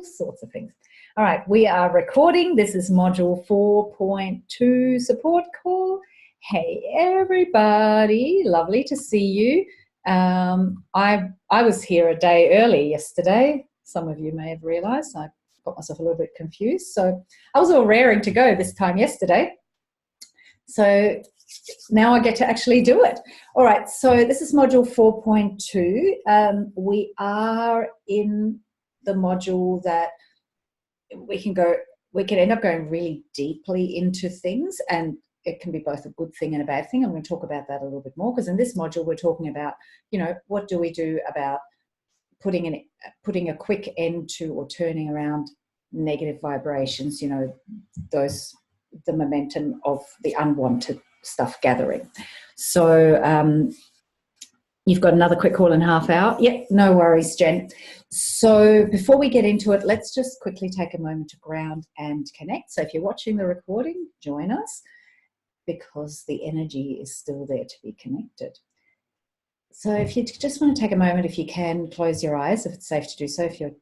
sorts of things. All right, we are recording. This is module 4.2 support call. Hey, everybody. Lovely to see you. I was here a day early yesterday. Some of you may have realised. I got myself a little bit confused. So I was all raring to go this time yesterday. So now I get to actually do it. All right, so this is module 4.2. We are in the module that we can end up going really deeply into things, and it can be both a good thing and a bad thing. I'm going to talk about that a little bit more, because in this module we're talking about, what do we do about putting a quick end to or turning around negative vibrations, the momentum of the unwanted stuff gathering. So you've got another quick call in half hour. Yep, no worries, Jen. So before we get into it, let's just quickly take a moment to ground and connect. So if you're watching the recording, join us, because the energy is still there to be connected. So if you just want to take a moment, if you can, close your eyes if it's safe to do so. If you're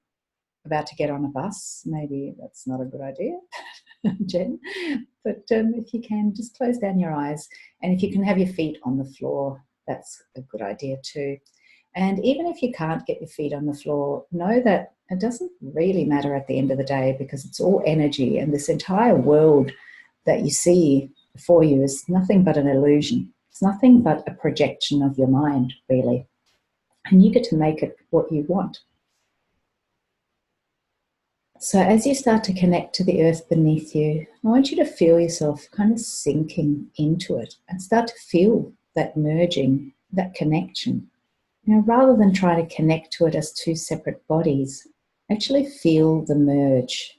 about to get on a bus, maybe that's not a good idea, Jen. But if you can, just close down your eyes. And if you can have your feet on the floor, that's a good idea too. And even if you can't get your feet on the floor, know that it doesn't really matter at the end of the day, because it's all energy, and this entire world that you see before you is nothing but an illusion. It's nothing but a projection of your mind, really. And you get to make it what you want. So as you start to connect to the earth beneath you, I want you to feel yourself kind of sinking into it and start to feel that merging, that connection. Rather than try to connect to it as two separate bodies, actually feel the merge.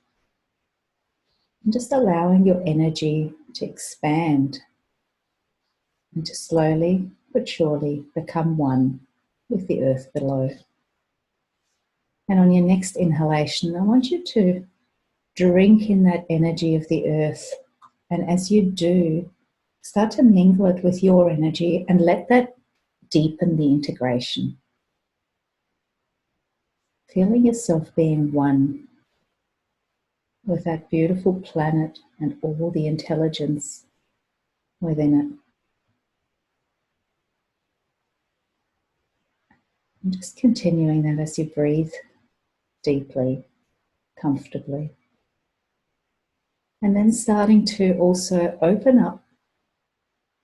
And just allowing your energy to expand and to slowly but surely become one with the earth below. And on your next inhalation, I want you to drink in that energy of the earth. And as you do, start to mingle it with your energy and let that deepen the integration. Feeling yourself being one with that beautiful planet and all the intelligence within it. And just continuing that as you breathe deeply, comfortably. And then starting to also open up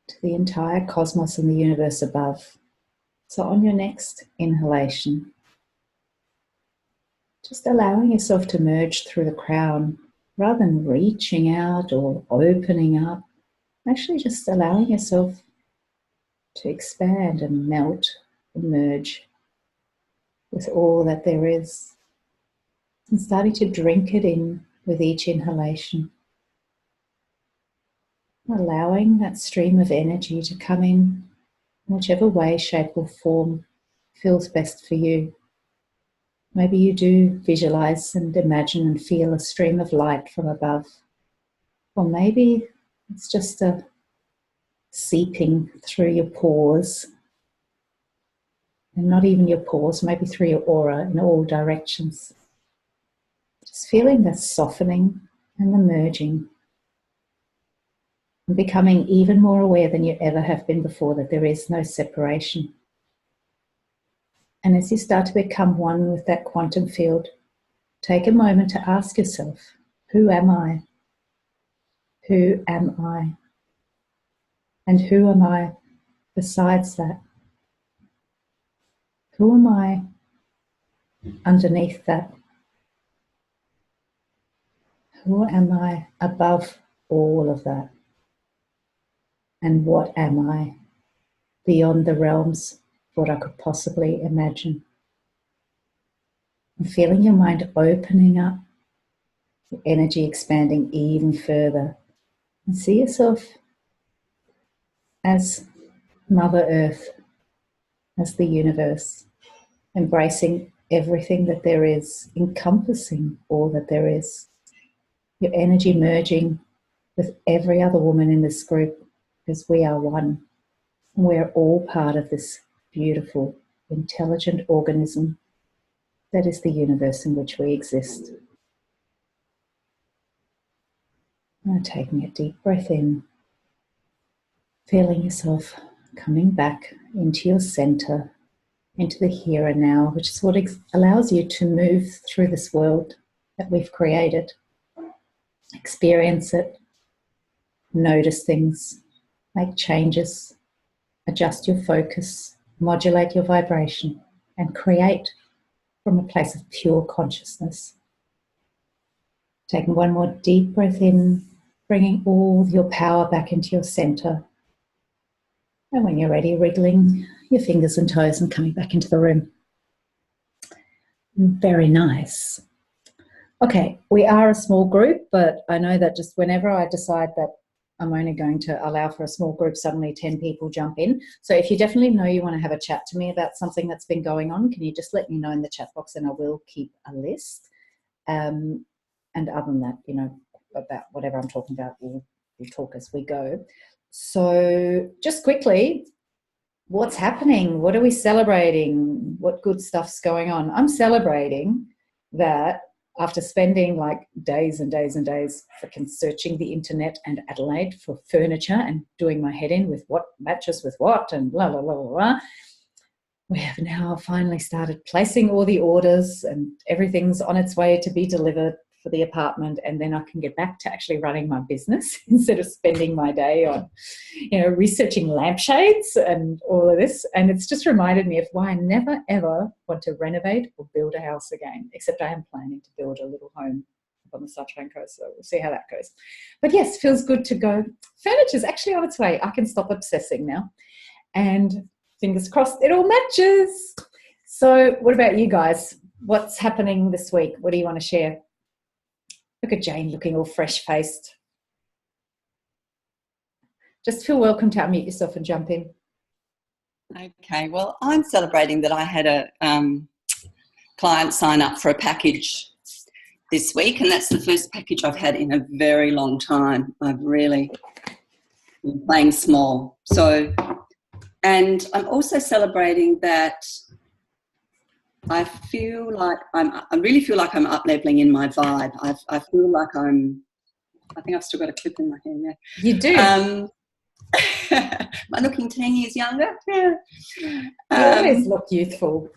to the entire cosmos and the universe above. So on your next inhalation, just allowing yourself to merge through the crown, rather than reaching out or opening up, actually just allowing yourself to expand and melt and merge with all that there is. And starting to drink it in with each inhalation. Allowing that stream of energy to come in whichever way, shape or form feels best for you. Maybe you do visualize and imagine and feel a stream of light from above. Or maybe it's just a seeping through your pores. And not even your pores, maybe through your aura in all directions. Just feeling the softening and the merging. And becoming even more aware than you ever have been before that there is no separation. And as you start to become one with that quantum field, take a moment to ask yourself, who am I? Who am I? And who am I besides that? Who am I underneath that? Who am I above all of that? And what am I beyond the realms of what I could possibly imagine? And feeling your mind opening up, your energy expanding even further. And see yourself as Mother Earth, as the universe, embracing everything that there is, encompassing all that there is. Your energy merging with every other woman in this group, because we are one. And we're all part of this beautiful, intelligent organism that is the universe in which we exist. Now taking a deep breath in, feeling yourself coming back into your center, into the here and now, which is what allows you to move through this world that we've created. Experience it, notice things, make changes, adjust your focus, modulate your vibration, and create from a place of pure consciousness. Taking one more deep breath in, bringing all your power back into your center. And when you're ready, wriggling your fingers and toes and coming back into the room. Very nice. Okay, we are a small group, but I know that just whenever I decide that I'm only going to allow for a small group, suddenly 10 people jump in. So if you definitely know you want to have a chat to me about something that's been going on, can you just let me know in the chat box and I will keep a list. And other than that, you know, about whatever I'm talking about, we'll talk as we go. So just quickly, what's happening? What are we celebrating? What good stuff's going on? I'm celebrating that after spending like days and days and days freaking searching the internet and Adelaide for furniture and doing my head in with what matches with what and blah, blah, blah, blah, blah. We have now finally started placing all the orders and everything's on its way to be delivered for the apartment, and then I can get back to actually running my business instead of spending my day on, you know, researching lampshades and all of this. And it's just reminded me of why I never ever want to renovate or build a house again, except I am planning to build a little home on the Sunshine Coast, so we'll see how that goes. But yes, feels good to go. Furniture's actually on its way. I can stop obsessing now, and fingers crossed it all matches. So what about you guys? What's happening this week? What do you want to share? Look at Jane looking all fresh-faced. Just feel welcome to unmute yourself and jump in. Okay, well, I'm celebrating that I had a client sign up for a package this week, and that's the first package I've had in a very long time. I've really been playing small. So, and I'm also celebrating that I feel like I really feel like I'm up-leveling in my vibe. I feel like I think I've still got a clip in my hair now. You do? Am I looking 10 years younger? Yeah. You always look youthful.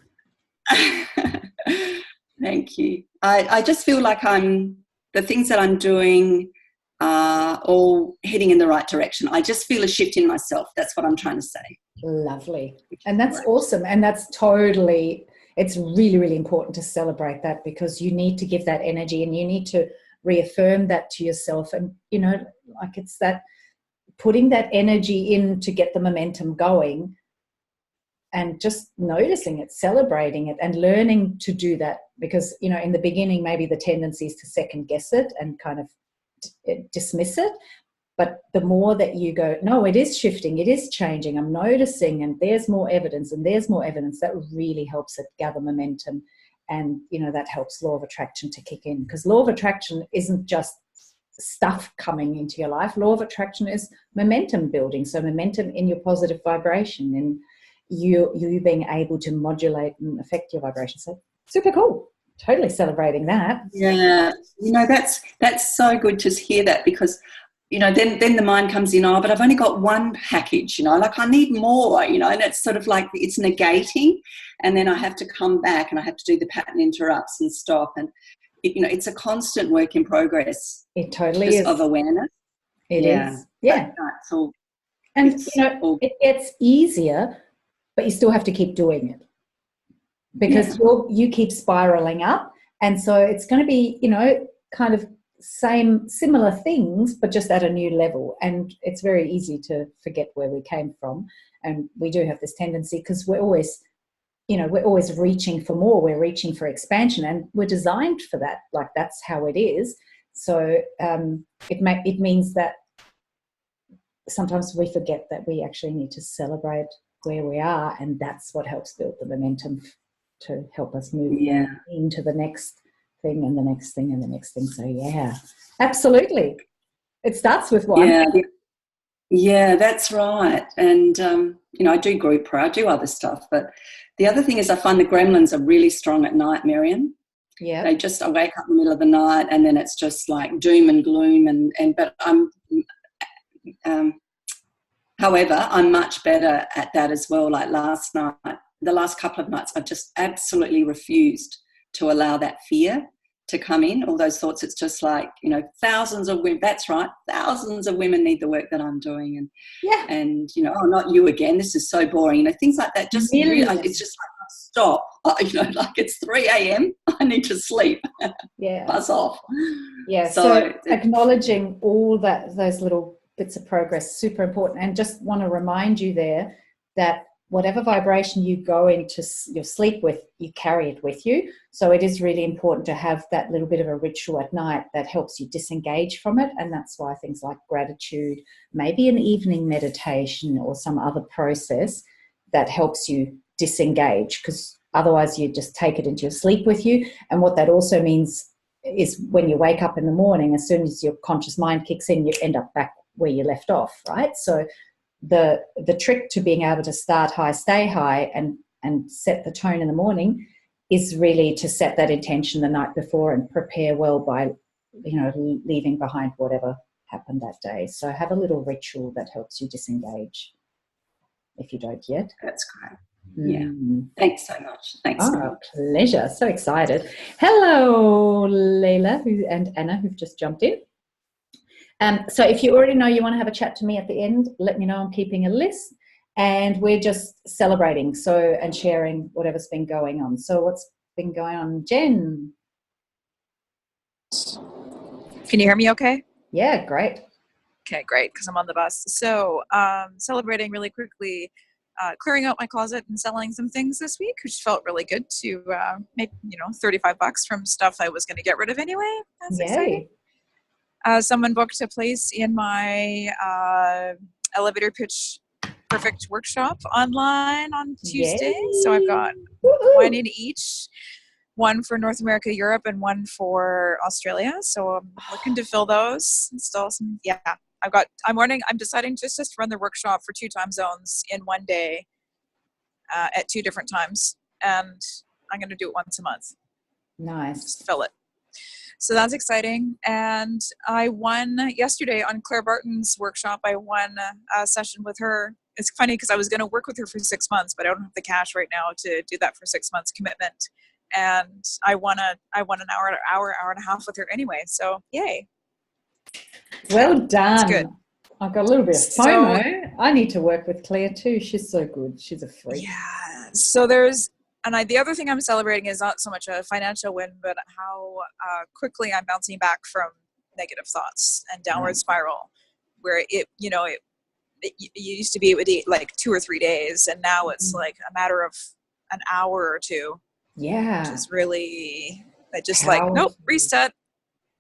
Thank you. I just feel like the things that I'm doing are all heading in the right direction. I just feel a shift in myself. That's what I'm trying to say. Lovely. And that's awesome. And that's totally... It's really, really important to celebrate that, because you need to give that energy and you need to reaffirm that to yourself. And, you know, like it's that putting that energy in to get the momentum going and just noticing it, celebrating it and learning to do that. Because, you know, in the beginning, maybe the tendency is to second guess it and kind of dismiss it. But the more that you go, no, it is shifting, it is changing, I'm noticing, and there's more evidence and there's more evidence, that really helps it gather momentum. And, you know, that helps law of attraction to kick in, because law of attraction isn't just stuff coming into your life. Law of attraction is momentum building. So momentum in your positive vibration and you being able to modulate and affect your vibration. So super cool. Totally celebrating that. Yeah. You know, that's so good to hear that, because you know, then the mind comes in, oh, but I've only got one package, you know, like I need more, you know, and it's sort of like it's negating, and then I have to come back and I have to do the pattern interrupts and stop, and you know, it's a constant work in progress. It totally is. Of awareness. It is. Yeah. That's all. And you know, it gets easier, but you still have to keep doing it, because you keep spiraling up, and so it's going to be, you know, kind of similar things, but just at a new level. And it's very easy to forget where we came from. And we do have this tendency, because we're always, you know, we're always reaching for more. We're reaching for expansion, and we're designed for that. Like that's how it is. So it means that sometimes we forget that we actually need to celebrate where we are, and that's what helps build the momentum to help us move into the next thing and the next thing and the next thing. So yeah, absolutely. It starts with one. Yeah, that's right. And you know, I do group prayer, I do other stuff, but the other thing is I find the gremlins are really strong at night, Miriam. Yeah. They just, I wake up in the middle of the night and then it's just like doom and gloom. But however, I'm much better at that as well. Like last night, the last couple of nights, I've just absolutely refused to allow that fear to come in, all those thoughts. It's just like, thousands of women, that's right, thousands of women need the work that I'm doing. And oh, not you again, this is so boring. Things like that just really, it's just like, stop. Like it's 3 a.m, I need to sleep. Yeah. Buzz off. Yeah, so acknowledging all those little bits of progress, super important. And just want to remind you there that whatever vibration you go into your sleep with, you carry it with you. So it is really important to have that little bit of a ritual at night that helps you disengage from it. And that's why things like gratitude, maybe an evening meditation or some other process that helps you disengage, because otherwise you just take it into your sleep with you. And what that also means is when you wake up in the morning, as soon as your conscious mind kicks in, you end up back where you left off, right? So the trick to being able to start high, stay high, and set the tone in the morning is really to set that intention the night before and prepare well by, leaving behind whatever happened that day. So have a little ritual that helps you disengage if you don't yet. That's great. Yeah. Thanks so much. Thanks. Oh, pleasure. So excited. Hello, Leila and Anna, who've just jumped in. So if you already know you want to have a chat to me at the end, let me know. I'm keeping a list, and we're just celebrating and sharing whatever's been going on. So what's been going on, Jen? Can you hear me okay? Yeah, great. Okay, great, because I'm on the bus. So celebrating really quickly, clearing out my closet and selling some things this week, which felt really good to make, $35 from stuff I was going to get rid of anyway. That's exciting. Someone booked a place in my elevator pitch perfect workshop online on Tuesday. Yay. So I've got one in each, one for North America, Europe, and one for Australia. So I'm looking to fill those. Install some. Yeah, I'm deciding just to run the workshop for 2 time zones in one day at 2 different times, and I'm going to do it once a month. Nice. Just fill it. So that's exciting. And I won yesterday on Claire Barton's workshop. I won a session with her. It's funny because I was going to work with her for 6 months, but I don't have the cash right now to do that for 6 months commitment. And I won an hour and a half with her anyway. So yay. Well done. That's good. I've got a little bit of FOMO. I need to work with Claire too. She's so good. She's a freak. Yeah. So the other thing I'm celebrating is not so much a financial win, but how quickly I'm bouncing back from negative thoughts and downward spiral, where it used to be it would eat like 2 or 3 days, and now it's like a matter of an hour or 2. Yeah. Which is really just powerful. Like, nope, reset.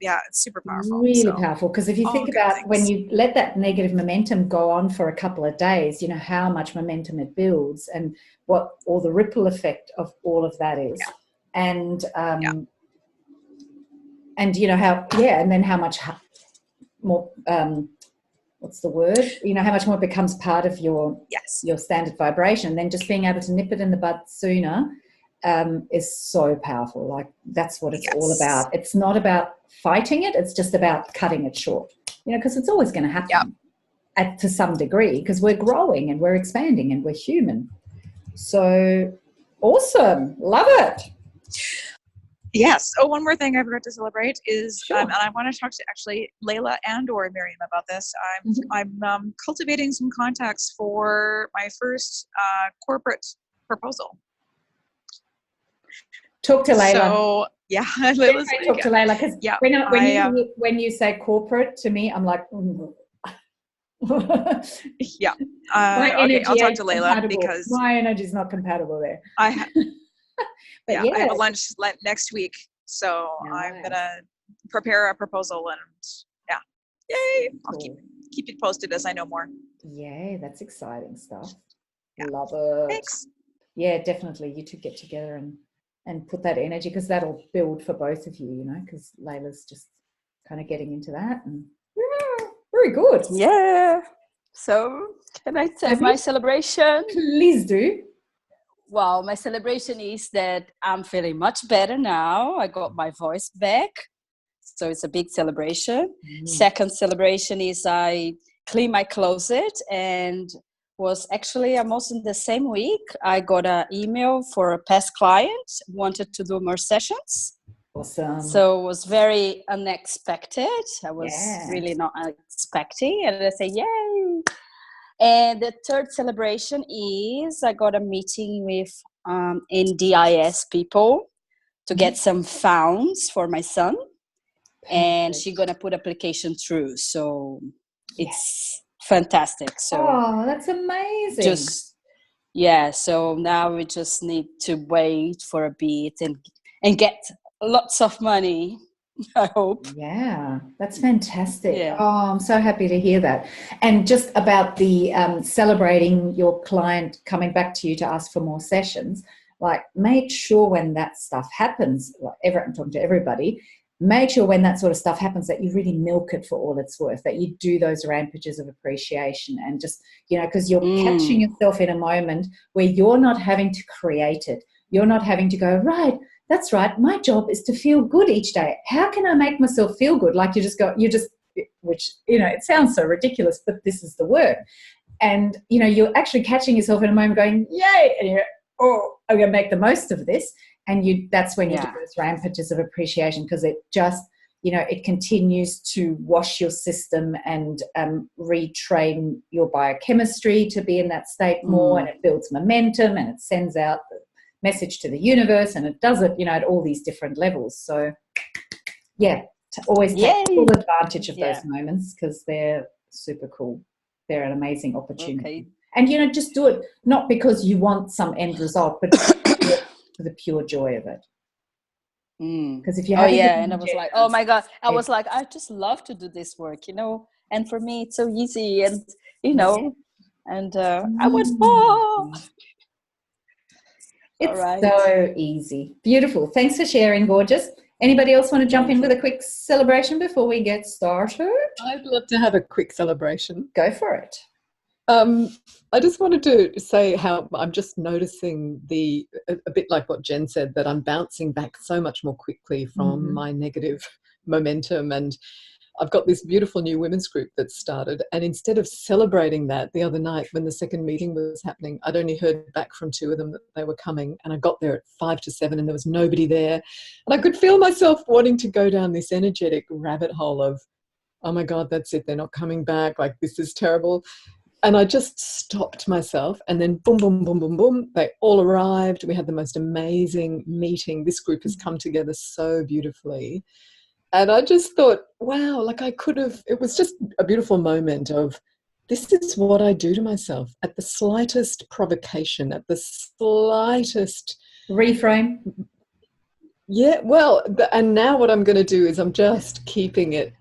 Yeah, it's super powerful. Really powerful, because if you think about when you let that negative momentum go on for a couple of days, how much momentum it builds and what all the ripple effect of all of that is. Yeah. And and then how much more what's the word? How much more it becomes part of your standard vibration. Then just being able to nip it in the bud sooner is so powerful. Like that's what it's all about. It's not about fighting it. It's just about cutting it short, because it's always going to happen to some degree, because we're growing and we're expanding and we're human. So awesome. Love it. Yes. Oh, one more thing I forgot to celebrate is, and I want to talk to actually Layla and or Miriam about this. I'm cultivating some contacts for my first corporate proposal. Talk to Layla. So yeah, talk to Layla, because when you say corporate to me, I'm like, yeah. Okay, I'll talk to Layla because my energy is not compatible there. I have a lunch next week, so I'm gonna prepare a proposal and yay! I'll keep you posted as I know more. Yay, that's exciting stuff. Love it. Thanks. Yeah, definitely. You two get together and put that energy, because that'll build for both of you, because Layla's just kind of getting into that. And very good. Yeah. So can I tell my celebration? Please do. well, my celebration is that I'm feeling much better now. I got my voice back. So it's a big celebration. Second celebration is I clean my closet, and was actually almost in the same week, I got an email for a past client wanted to do more sessions. Awesome. So it was very unexpected. I was really not expecting, and I say, yay. And the third celebration is I got a meeting with NDIS people to get some funds for my son. And she's going to put application through. So it's fantastic. So that's amazing. So now we just need to wait for a bit and get lots of money, I hope. Yeah, that's fantastic. Yeah. Oh, I'm so happy to hear that. And just about the celebrating your client coming back to you to ask for more sessions, like make sure when that stuff happens, I'm talking to everybody, make sure when that sort of stuff happens that you really milk it for all it's worth, that you do those rampages of appreciation and just, because you're catching yourself in a moment where you're not having to create it. You're not having to go, right, that's right, my job is to feel good each day. How can I make myself feel good? Like which, it sounds so ridiculous, but this is the work. And, you're actually catching yourself in a moment going, yay, and you're, I'm going to make the most of this. And that's when you do those rampages of appreciation, because it just, it continues to wash your system and retrain your biochemistry to be in that state more, and it builds momentum and it sends out the message to the universe, and it does it, at all these different levels. So, to always take full advantage of those moments, because they're super cool. They're an amazing opportunity. Okay. And, just do it not because you want some end result, but for the pure joy of it. Because if you have and I was like, oh my God, I was like, I just love to do this work, and for me it's so easy, and and I want more. It's so easy. Beautiful. Thanks for sharing, gorgeous. Anybody else want to jump in with a quick celebration before we get started? I'd love to have a quick celebration. Go for it. I just wanted to say how I'm just noticing a bit like what Jen said, that I'm bouncing back so much more quickly from my negative momentum. And I've got this beautiful new women's group that started. And instead of celebrating that the other night when the second meeting was happening, I'd only heard back from 2 of them that they were coming. And I got there at 5 to 7 and there was nobody there. And I could feel myself wanting to go down this energetic rabbit hole of, oh my God, that's it. They're not coming back. Like, this is terrible. And I just stopped myself, and then boom, boom, boom, boom, boom, they all arrived. We had the most amazing meeting. This group has come together so beautifully. And I just thought, wow, like it was just a beautiful moment of, this is what I do to myself at the slightest provocation, at the slightest... Reframe. Yeah, well, and now what I'm going to do is I'm just keeping it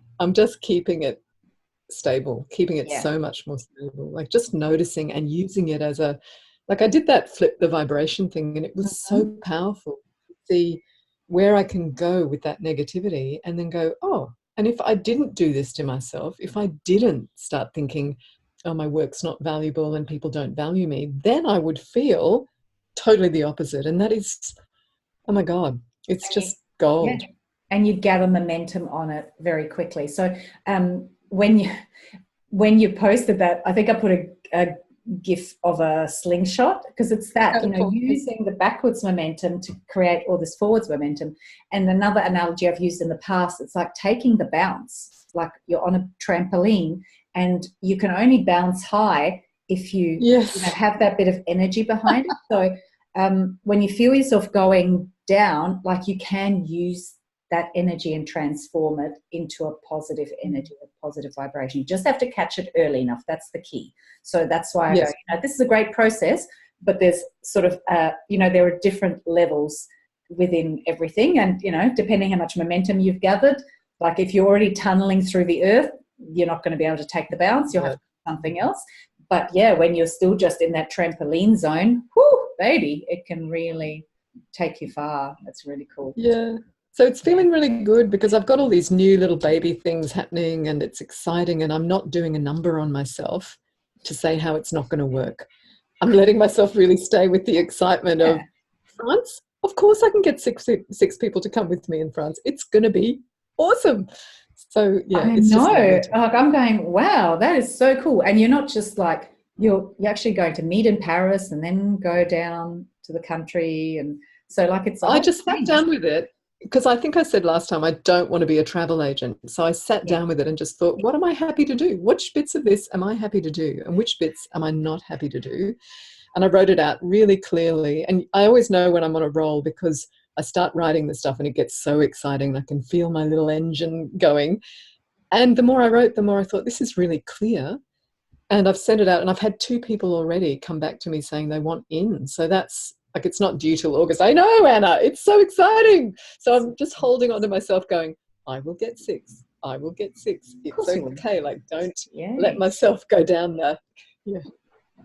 stable, keeping it so much more stable, like just noticing and using it as I did that flip the vibration thing, and it was so powerful to see where I can go with that negativity, and then go, and if I didn't do this to myself, if I didn't start thinking, oh, my work's not valuable and people don't value me, then I would feel totally the opposite. And that is, oh my God, it's just gold. And you gather momentum on it very quickly. So when you posted that, I think I put a GIF of a slingshot, because it's that, using the backwards momentum to create all this forwards momentum. And another analogy I've used in the past, it's like taking the bounce, like you're on a trampoline and you can only bounce high if you, have that bit of energy behind it. So when you feel yourself going down, like you can use that energy and transform it into a positive energy, a positive vibration. You just have to catch it early enough. That's the key. So that's why I go, this is a great process, but there's sort of, there are different levels within everything. And, depending how much momentum you've gathered, like if you're already tunneling through the earth, you're not going to be able to take the bounce. You'll have to do something else. But when you're still just in that trampoline zone, baby, it can really take you far. That's really cool. Yeah. So it's feeling really good because I've got all these new little baby things happening, and it's exciting, and I'm not doing a number on myself to say how it's not going to work. I'm letting myself really stay with the excitement of France. Of course I can get six people to come with me in France. It's going to be awesome. So yeah, I it's know. just lovely Like, I'm going, wow, that is so cool. And you're not just like, you're actually going to meet in Paris and then go down to the country. And so like it's a I whole just sat thing. down with it because I think I said last time I don't want to be a travel agent. So I sat down with it and just thought, what am I happy to do? Which bits of this am I happy to do? And which bits am I not happy to do? And I wrote it out really clearly. And I always know when I'm on a roll because I start writing the stuff and it gets so exciting. I can feel my little engine going. And the more I wrote, the more I thought, this is really clear. And I've sent it out and I've had 2 people already come back to me saying they want in. So that's like, it's not due till August. I know, Anna, it's so exciting. So I'm just holding on to myself going, I will get 6. I will get 6. It's okay. Like, don't let myself go down there.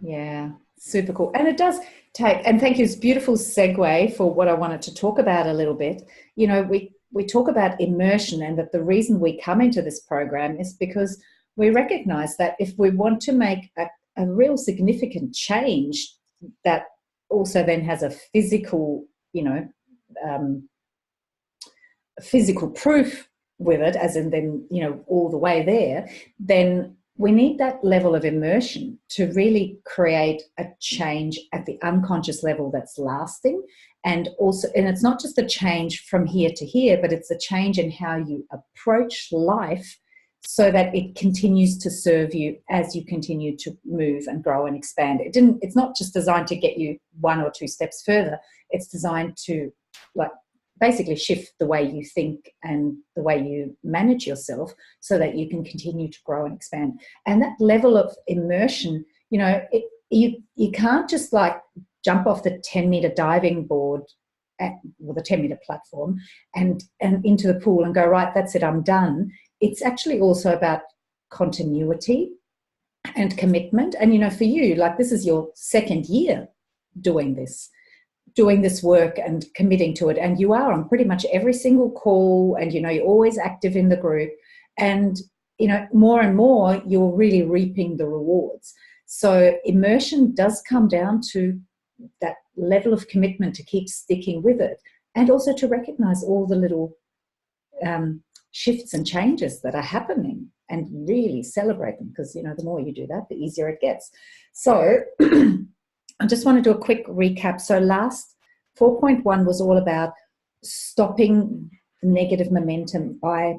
Yeah, super cool. And it does take, and thank you, it's a beautiful segue for what I wanted to talk about a little bit. You know, we talk about immersion, and that the reason we come into this program is because we recognize that if we want to make a real significant change that also then has a physical, physical proof with it, as in then, all the way there, then we need that level of immersion to really create a change at the unconscious level that's lasting. And also, and it's not just a change from here to here, but it's a change in how you approach life so that it continues to serve you as you continue to move and grow and expand. It's not just designed to get you 1 or 2 steps further. It's designed to basically shift the way you think and the way you manage yourself so that you can continue to grow and expand. And that level of immersion, you can't just jump off the 10-meter diving board with a 10-meter platform and into the pool and go, right, that's it, I'm done. It's actually also about continuity and commitment. And, for you, this is your 2nd year doing this work and committing to it, and you are on pretty much every single call, and you're always active in the group, and more and more you're really reaping the rewards. So immersion does come down to that level of commitment to keep sticking with it, and also to recognize all the little shifts and changes that are happening and really celebrate them, because the more you do that, the easier it gets. So I just want to do a quick recap. So last 4.1 was all about stopping negative momentum by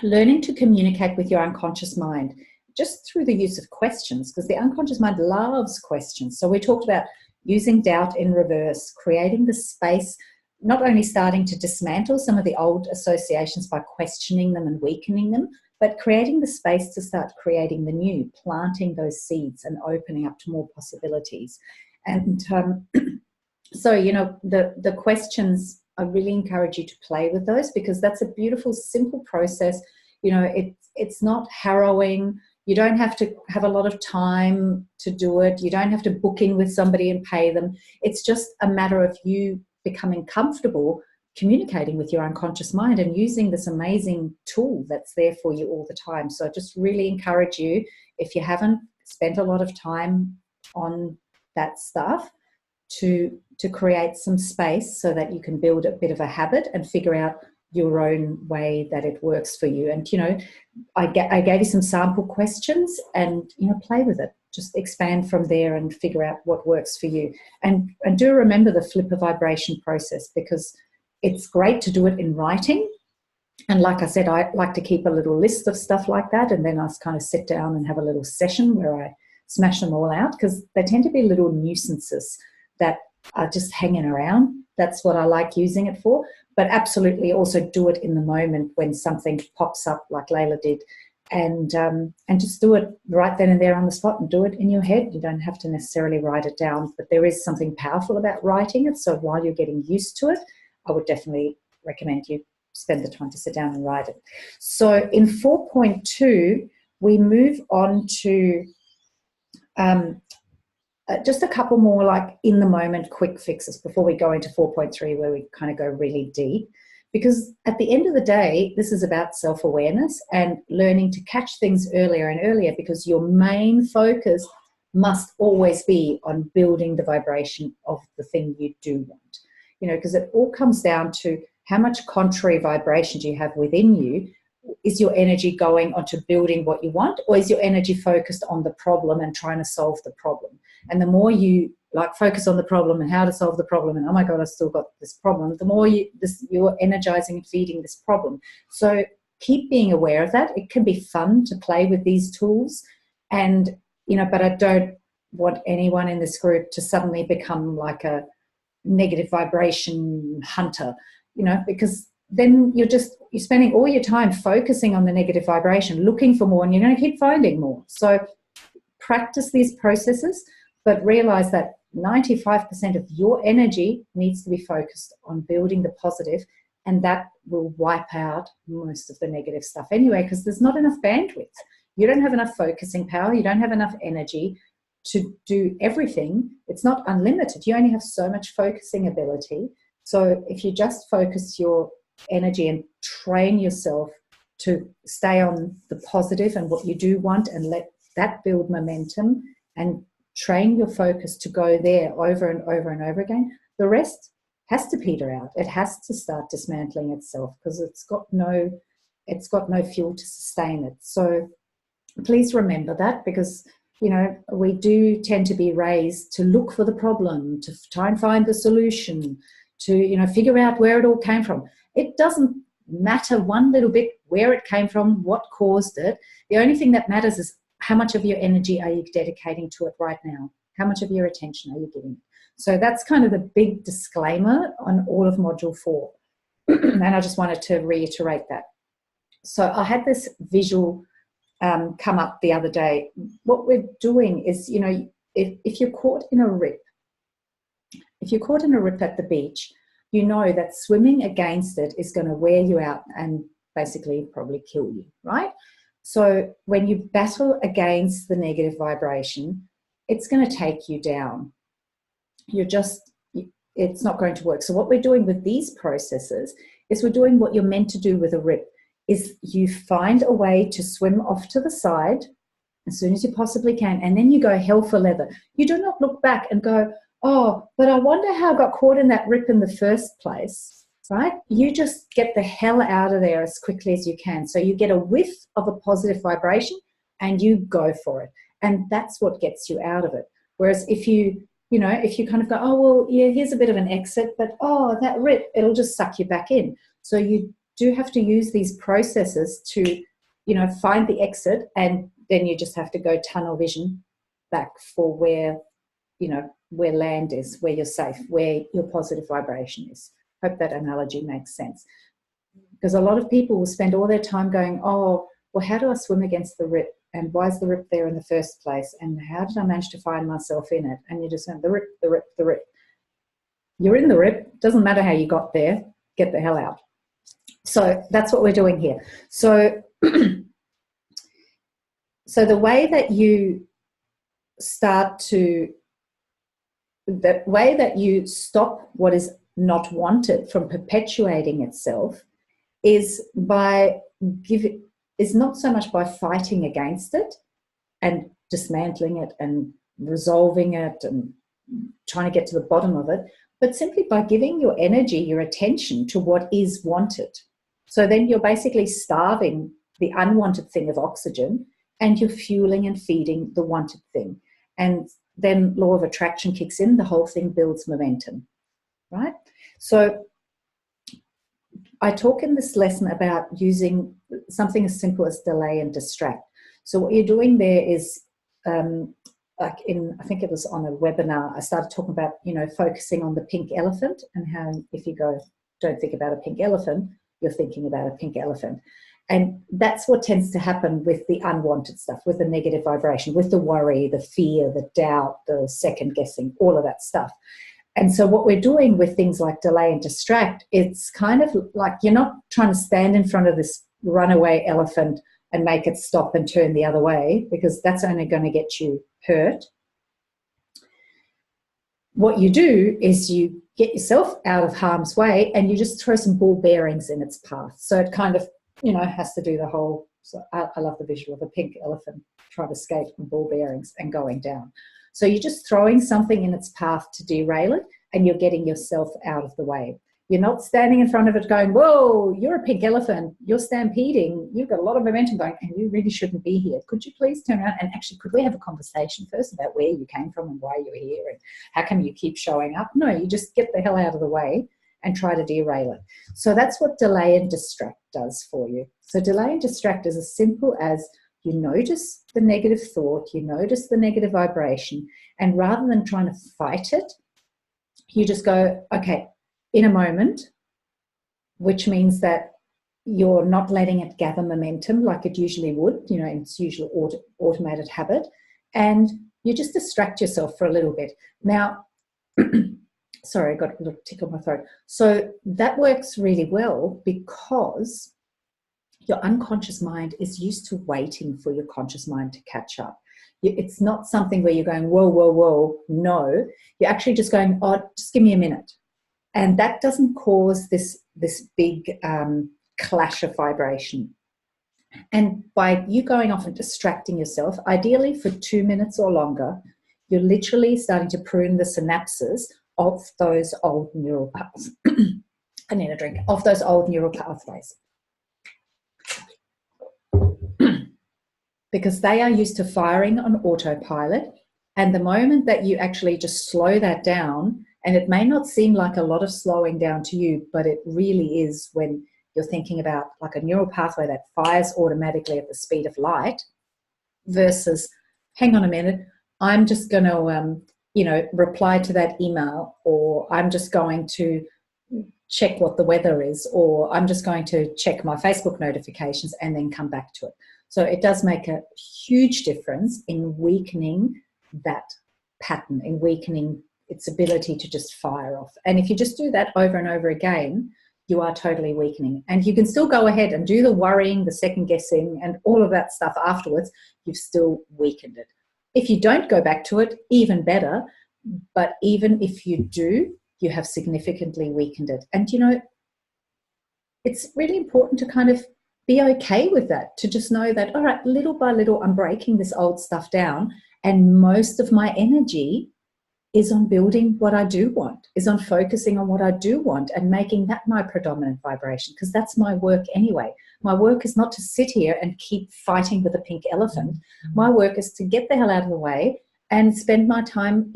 learning to communicate with your unconscious mind just through the use of questions, because the unconscious mind loves questions. So we talked about using doubt in reverse, creating the space, not only starting to dismantle some of the old associations by questioning them and weakening them, but creating the space to start creating the new, planting those seeds and opening up to more possibilities. And so, the questions, I really encourage you to play with those, because that's a beautiful, simple process. It's not harrowing. You don't have to have a lot of time to do it. You don't have to book in with somebody and pay them. It's just a matter of you becoming comfortable communicating with your unconscious mind and using this amazing tool that's there for you all the time. So I just really encourage you, if you haven't spent a lot of time on that stuff, to create some space so that you can build a bit of a habit and figure out your own way that it works for you. And, I gave you some sample questions, and, play with it. Just expand from there and figure out what works for you. And do remember the flipper vibration process, because it's great to do it in writing. And like I said, I like to keep a little list of stuff like that, and then I kind of sit down and have a little session where I smash them all out, because they tend to be little nuisances that are just hanging around. That's what I like using it for. But absolutely also do it in the moment when something pops up, like Layla did, and just do it right then and there on the spot, and do it in your head. You don't have to necessarily write it down, but there is something powerful about writing it. So while you're getting used to it, I would definitely recommend you spend the time to sit down and write it. So in 4.2, we move on to just a couple more in the moment quick fixes before we go into 4.3, where we kind of go really deep. Because at the end of the day, this is about self-awareness and learning to catch things earlier and earlier, because your main focus must always be on building the vibration of the thing you do want. You know, because it all comes down to how much contrary vibration do you have within you. Is your energy going onto building what you want, or is your energy focused on the problem and trying to solve the problem? And the more you like focus on the problem and how to solve the problem, and oh my God, I've still got this problem, the more you're energizing and feeding this problem. So keep being aware of that. It can be fun to play with these tools, and you know, but I don't want anyone in this group to suddenly become like a negative vibration hunter, you know, because then you're spending all your time focusing on the negative vibration, looking for more, and you're going to keep finding more. So practice these processes, but realize that 95% of your energy needs to be focused on building the positive, and that will wipe out most of the negative stuff anyway, because there's not enough bandwidth. You don't have enough focusing power. You don't have enough energy to do everything. It's not unlimited. You only have so much focusing ability. So if you just focus your energy and train yourself to stay on the positive and what you do want, and let that build momentum, and train your focus to go there over and over and over again, the rest has to peter out. It has to start dismantling itself, because it's got no fuel to sustain it. So please remember that, because you know, we do tend to be raised to look for the problem, to try and find the solution, to, you know, figure out where it all came from. It doesn't matter one little bit where it came from, what caused it. The only thing that matters is how much of your energy are you dedicating to it right now? How much of your attention are you giving? So that's kind of the big disclaimer on all of Module 4. And I just wanted to reiterate that. So I had this visual come up the other day. What we're doing is, you know, if you're caught in a rip, at the beach, you know that swimming against it is going to wear you out and basically probably kill you, right? So when you battle against the negative vibration, it's going to take you down. It's not going to work. So what we're doing with these processes is we're doing what you're meant to do with a rip, is you find a way to swim off to the side as soon as you possibly can, and then you go hell for leather. You do not look back and go, oh, but I wonder how I got caught in that rip in the first place, right? You just get the hell out of there as quickly as you can. So you get a whiff of a positive vibration and you go for it. And that's what gets you out of it. Whereas if you kind of go, oh, well, yeah, here's a bit of an exit, but, oh, that rip, it'll just suck you back in. So you do have to use these processes to, you know, find the exit, and then you just have to go tunnel vision back for where land is, where you're safe, where your positive vibration is. Hope that analogy makes sense. Because a lot of people will spend all their time going, oh, well, how do I swim against the rip? And why is the rip there in the first place? And how did I manage to find myself in it? And you just go, the rip, the rip, the rip. You're in the rip. Doesn't matter how you got there. Get the hell out. So that's what we're doing here. So, so the way that you stop what is not wanted from perpetuating itself is not so much by fighting against it and dismantling it and resolving it and trying to get to the bottom of it, but simply by giving your energy, your attention to what is wanted. So then you're basically starving the unwanted thing of oxygen, and you're fueling and feeding the wanted thing. And then law of attraction kicks in, the whole thing builds momentum, right? So I talk in this lesson about using something as simple as delay and distract. So what you're doing there is, I think it was on a webinar, I started talking about, you know, focusing on the pink elephant, and how if you go, don't think about a pink elephant, you're thinking about a pink elephant. And that's what tends to happen with the unwanted stuff, with the negative vibration, with the worry, the fear, the doubt, the second guessing, all of that stuff. And so what we're doing with things like delay and distract, it's kind of like you're not trying to stand in front of this runaway elephant and make it stop and turn the other way, because that's only going to get you hurt. What you do is you get yourself out of harm's way and you just throw some ball bearings in its path. So it kind of, you know, has to do the whole So I love the visual of a pink elephant trying to skate on ball bearings and going down. So you're just throwing something in its path to derail it, and you're getting yourself out of the way. You're not standing in front of it going, whoa, you're a pink elephant, you're stampeding, you've got a lot of momentum going, and you really shouldn't be here. Could you please turn around and actually, could we have a conversation first about where you came from and why you're here and how come you keep showing up? No, you just get the hell out of the way and try to derail it. So that's what delay and distract does for you. So delay and distract is as simple as you notice the negative thought, you notice the negative vibration, and rather than trying to fight it, you just go, okay, in a moment, which means that you're not letting it gather momentum like it usually would, in its usual automated habit, and you just distract yourself for a little bit. Now, sorry, I got a little tick on my throat. So that works really well because your unconscious mind is used to waiting for your conscious mind to catch up. It's not something where you're going, whoa, whoa, whoa, no. You're actually just going, oh, just give me a minute. And that doesn't cause this big clash of vibration. And by you going off and distracting yourself, ideally for 2 minutes or longer, you're literally starting to prune the synapses of those old neural paths. I need a drink. Of those old neural pathways. Because they are used to firing on autopilot. And the moment that you actually just slow that down, and it may not seem like a lot of slowing down to you, but it really is when you're thinking about like a neural pathway that fires automatically at the speed of light versus, hang on a minute, I'm just going to, reply to that email, or I'm just going to check what the weather is, or I'm just going to check my Facebook notifications and then come back to it. So it does make a huge difference in weakening that pattern, in weakening its ability to just fire off. And if you just do that over and over again, you are totally weakening. And you can still go ahead and do the worrying, the second guessing, and all of that stuff afterwards. You've still weakened it. If you don't go back to it, even better. But even if you do, you have significantly weakened it. And, it's really important to kind of be okay with that, to just know that, all right, little by little, I'm breaking this old stuff down, and most of my energy is on building what I do want, is on focusing on what I do want and making that my predominant vibration, because that's my work anyway. My work is not to sit here and keep fighting with a pink elephant. My work is to get the hell out of the way and spend my time,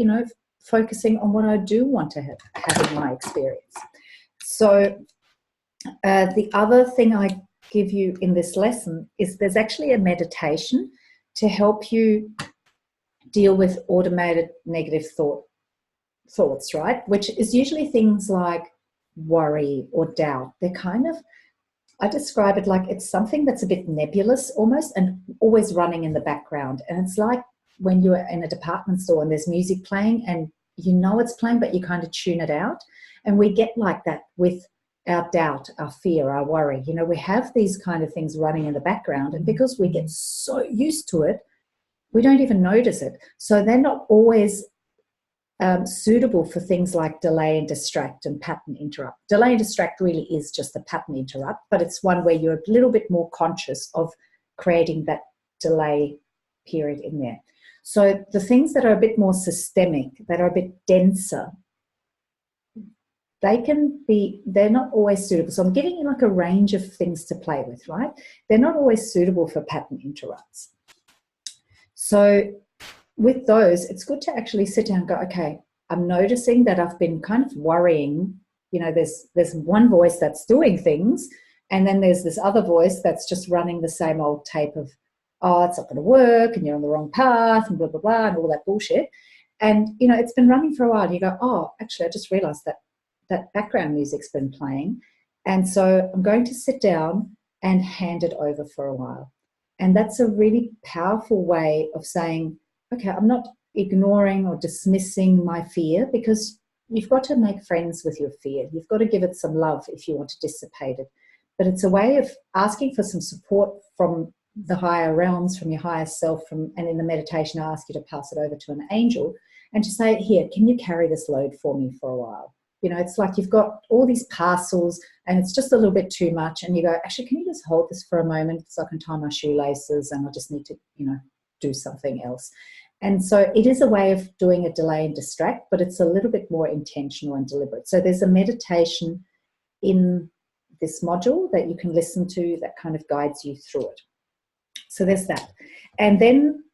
focusing on what I do want to have in my experience. So the other thing I give you in this lesson is there's actually a meditation to help you deal with automated negative thoughts, right? Which is usually things like worry or doubt. They're kind of, I describe it like it's something that's a bit nebulous almost and always running in the background. And it's like when you're in a department store and there's music playing and it's playing, but you kind of tune it out. And we get like that with our doubt, our fear, our worry. We have these kind of things running in the background, and because we get so used to it, we don't even notice it. So they're not always suitable for things like delay and distract and pattern interrupt. Delay and distract really is just a pattern interrupt, but it's one where you're a little bit more conscious of creating that delay period in there. So the things that are a bit more systemic, that are a bit denser, they're not always suitable. So I'm giving you like a range of things to play with, right? They're not always suitable for pattern interrupts. So with those, it's good to actually sit down and go, okay, I'm noticing that I've been kind of worrying. There's one voice that's doing things, and then there's this other voice that's just running the same old tape of, oh, it's not going to work, and you're on the wrong path, and blah, blah, blah, and all that bullshit. And, it's been running for a while. And you go, oh, actually, I just realized that background music's been playing. And so I'm going to sit down and hand it over for a while. And that's a really powerful way of saying, okay, I'm not ignoring or dismissing my fear, because you've got to make friends with your fear. You've got to give it some love if you want to dissipate it. But it's a way of asking for some support from the higher realms, from your higher self, and in the meditation, I ask you to pass it over to an angel and to say, here, can you carry this load for me for a while? You know, it's like you've got all these parcels and it's just a little bit too much, and you go, actually, can you just hold this for a moment so I can tie my shoelaces, and I just need to, you know, do something else. And so it is a way of doing a delay and distract, but it's a little bit more intentional and deliberate. So there's a meditation in this module that you can listen to that kind of guides you through it. So there's that. And then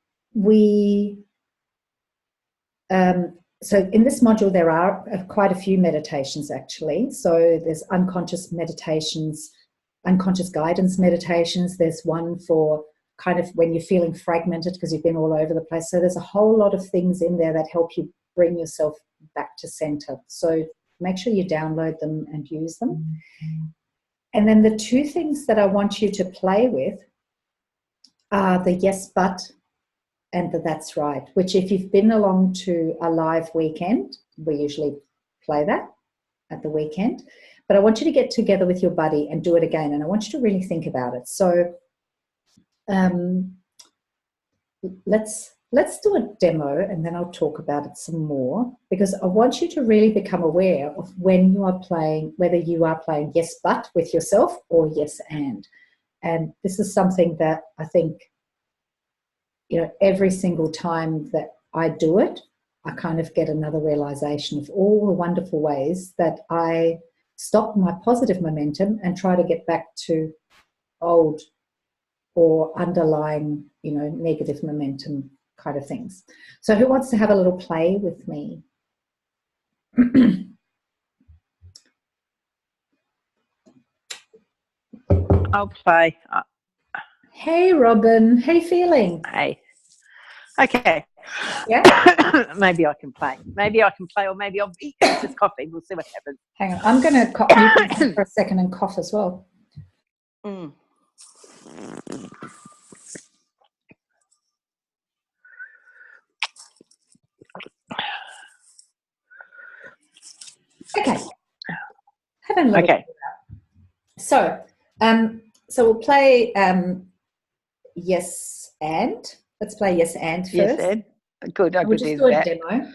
so in this module, there are quite a few meditations, actually. So there's unconscious meditations, unconscious guidance meditations. There's one for kind of when you're feeling fragmented because you've been all over the place. So there's a whole lot of things in there that help you bring yourself back to center. So make sure you download them and use them. And then the two things that I want you to play with are the yes, but and the that's right, which if you've been along to a live weekend, we usually play that at the weekend. But I want you to get together with your buddy and do it again. And I want you to really think about it. So let's do a demo, and then I'll talk about it some more, because I want you to really become aware of when you are playing, whether you are playing yes, but with yourself or yes, and. And this is something that I think, you know, every single time that I do it, I kind of get another realization of all the wonderful ways that I stop my positive momentum and try to get back to old or underlying, you know, negative momentum kind of things. So who wants to have a little play with me? I'll play. Hey, Robin. How you feeling? Hey. Okay. Yeah. Maybe I can play. Maybe I can play, or maybe I'll eat this coffee. We'll see what happens. Hang on. I'm going to cough for a second and cough as well. Mm. Okay. Have a look. Okay. So we'll play yes and. Let's play yes and first. Yes, Ed. Good. I we'll could just do do a that. demo.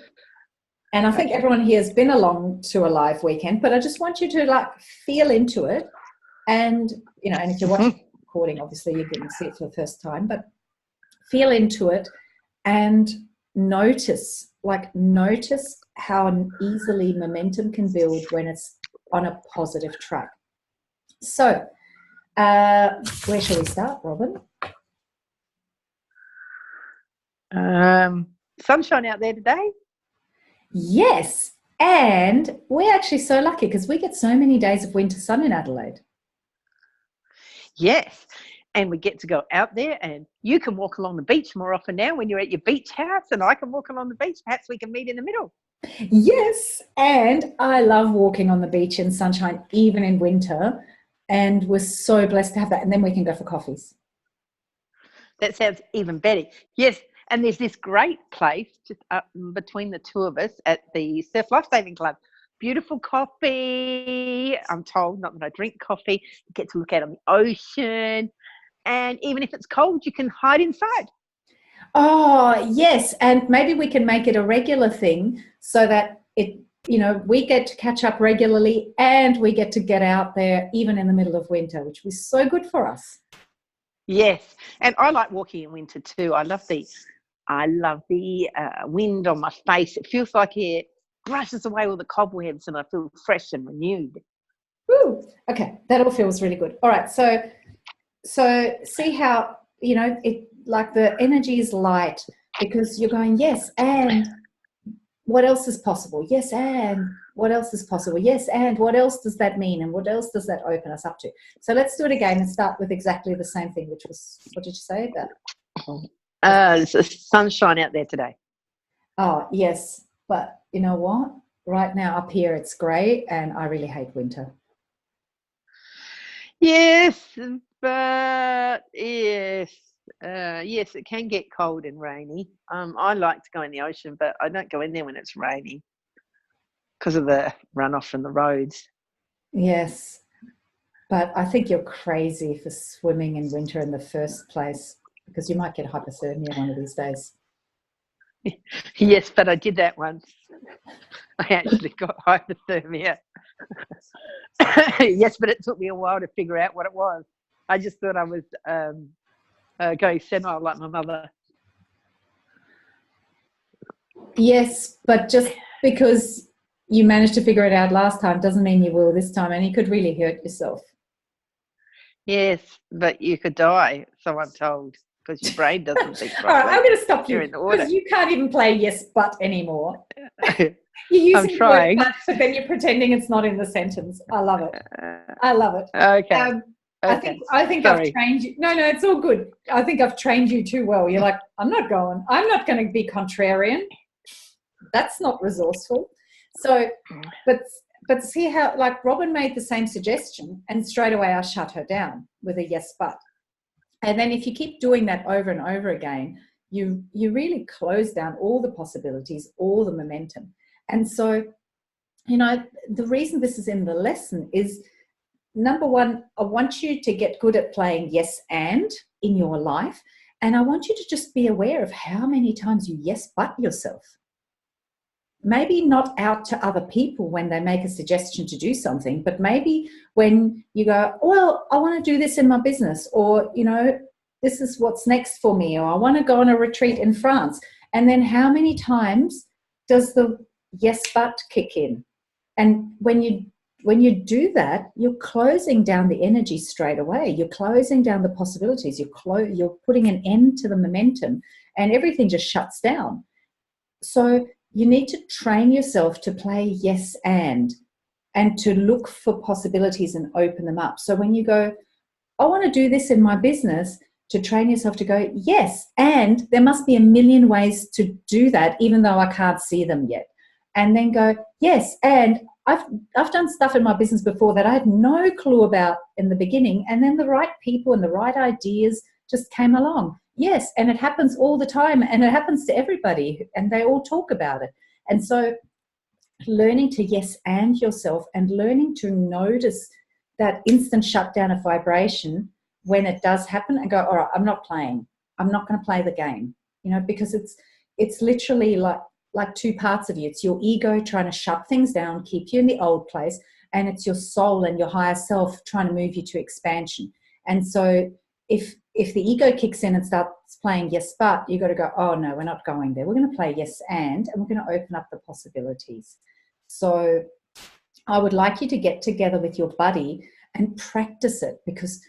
And I think everyone here has been along to a live weekend, but I just want you to like feel into it. And, you know, and if you're watching the recording, obviously you're going to see it for the first time, but feel into it and notice how easily momentum can build when it's on a positive track. So where shall we start, Robin? Sunshine out there today? Yes, and we're actually so lucky because we get so many days of winter sun in Adelaide. Yes, and we get to go out there, and you can walk along the beach more often now when you're at your beach house, and I can walk along the beach. Perhaps we can meet in the middle. Yes, and I love walking on the beach in sunshine, even in winter, and we're so blessed to have that. And then we can go for coffees. That sounds even better. Yes, and there's this great place just up between the two of us at the Surf Lifesaving Club. Beautiful coffee, I'm told, not that I drink coffee. You get to look out on the ocean, and even if it's cold, you can hide inside. Oh, yes, and maybe we can make it a regular thing so that it, you know, we get to catch up regularly and we get to get out there even in the middle of winter, which was so good for us. Yes, and I like walking in winter too. I love the wind on my face. It feels like it brushes away all the cobwebs and I feel fresh and renewed. Woo! Okay, that all feels really good. All right, so see how, you know, it like the energy is light because you're going, yes, and what else is possible? Yes, and what else is possible? Yes, and what else does that mean? And what else does that open us up to? So let's do it again and start with exactly the same thing, which was, what did you say about? It's sunshine out there today. Oh, yes. But you know what? Right now up here it's grey and I really hate winter. Yes, but yes, it can get cold and rainy. I like to go in the ocean, but I don't go in there when it's raining because of the runoff from the roads. Yes. But I think you're crazy for swimming in winter in the first place because you might get hypothermia one of these days. Yes, but I did that once. I actually got hypothermia. Yes, but it took me a while to figure out what it was. I just thought I was going senile like my mother. Yes, but just because you managed to figure it out last time doesn't mean you will this time, and you could really hurt yourself. Yes, but you could die, so I'm told, because your brain doesn't think properly. All right, I'm going to stop you You're in the water. because you can't even play yes but anymore. You're using I'm trying. the word but then you're pretending it's not in the sentence. I love it. I love it. Okay. Okay. I think I've trained you. No, it's all good. I think I've trained you too well. You're like, I'm not going to be contrarian. That's not resourceful. So, but see how, like, Robin made the same suggestion and straight away I shut her down with a yes but. And then if you keep doing that over and over again, you really close down all the possibilities, all the momentum. And so, the reason this is in the lesson is, number one, I want you to get good at playing yes and in your life. And I want you to just be aware of how many times you yes but yourself. Maybe not out to other people when they make a suggestion to do something, but maybe when you go, well, I want to do this in my business, or, this is what's next for me, or I want to go on a retreat in France. And then how many times does the yes but kick in? And when you do that, you're closing down the energy straight away. You're closing down the possibilities. You're putting an end to the momentum, and everything just shuts down. So you need to train yourself to play yes and to look for possibilities and open them up. So when you go, I want to do this in my business, to train yourself to go, yes, and there must be a million ways to do that, even though I can't see them yet. And then go, yes, and I've done stuff in my business before that I had no clue about in the beginning, and then the right people and the right ideas just came along. Yes, and it happens all the time, and it happens to everybody, and they all talk about it. And so learning to yes and yourself, and learning to notice that instant shutdown of vibration when it does happen, and go, all right, I'm not playing. I'm not going to play the game, because it's literally like two parts of you. It's your ego trying to shut things down, keep you in the old place, and it's your soul and your higher self trying to move you to expansion. And so if the ego kicks in and starts playing yes but, you've got to go, oh no, we're not going there. We're going to play yes and we're going to open up the possibilities. So I would like you to get together with your buddy and practice it, because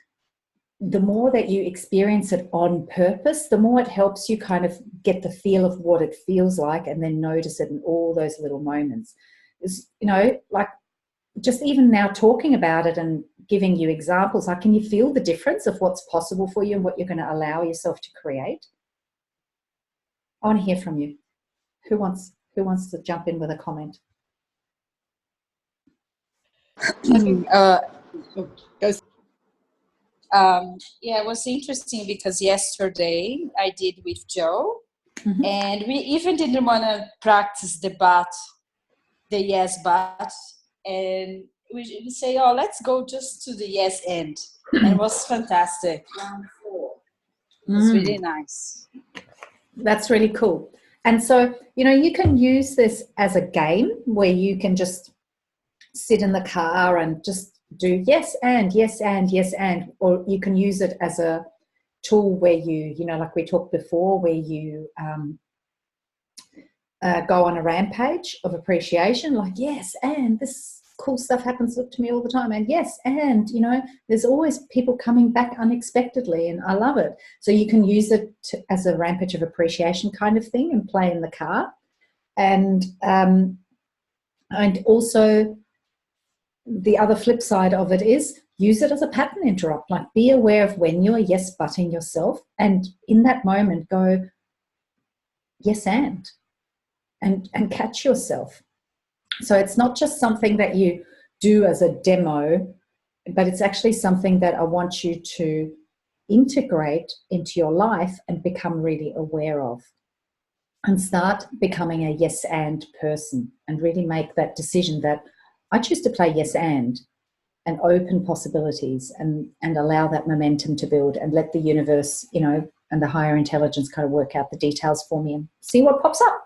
the more that you experience it on purpose, the more it helps you kind of get the feel of what it feels like, and then notice it in all those little moments. Like just even now talking about it and giving you examples, like, can you feel the difference of what's possible for you and what you're going to allow yourself to create? I want to hear from you. Who wants to jump in with a comment? Yeah, it was interesting because yesterday I did with Joe, and we even didn't want to practice the yes but, and we say, oh, let's go just to the yes and it was fantastic. Round 4. It's really nice. That's really cool. And so, you can use this as a game where you can just sit in the car and just do yes and, yes and, yes and, or you can use it as a tool where you, like we talked before, where you go on a rampage of appreciation, like, yes, and this cool stuff happens to me all the time, and yes, and, there's always people coming back unexpectedly, and I love it. So you can use it as a rampage of appreciation kind of thing and play in the car. And also the other flip side of it is use it as a pattern interrupt. Like, be aware of when you're yes butting yourself, and in that moment go yes and catch yourself. So it's not just something that you do as a demo, but it's actually something that I want you to integrate into your life and become really aware of, and start becoming a yes and person, and really make that decision that I choose to play yes and open possibilities and allow that momentum to build, and let the universe, and the higher intelligence kind of work out the details for me and see what pops up.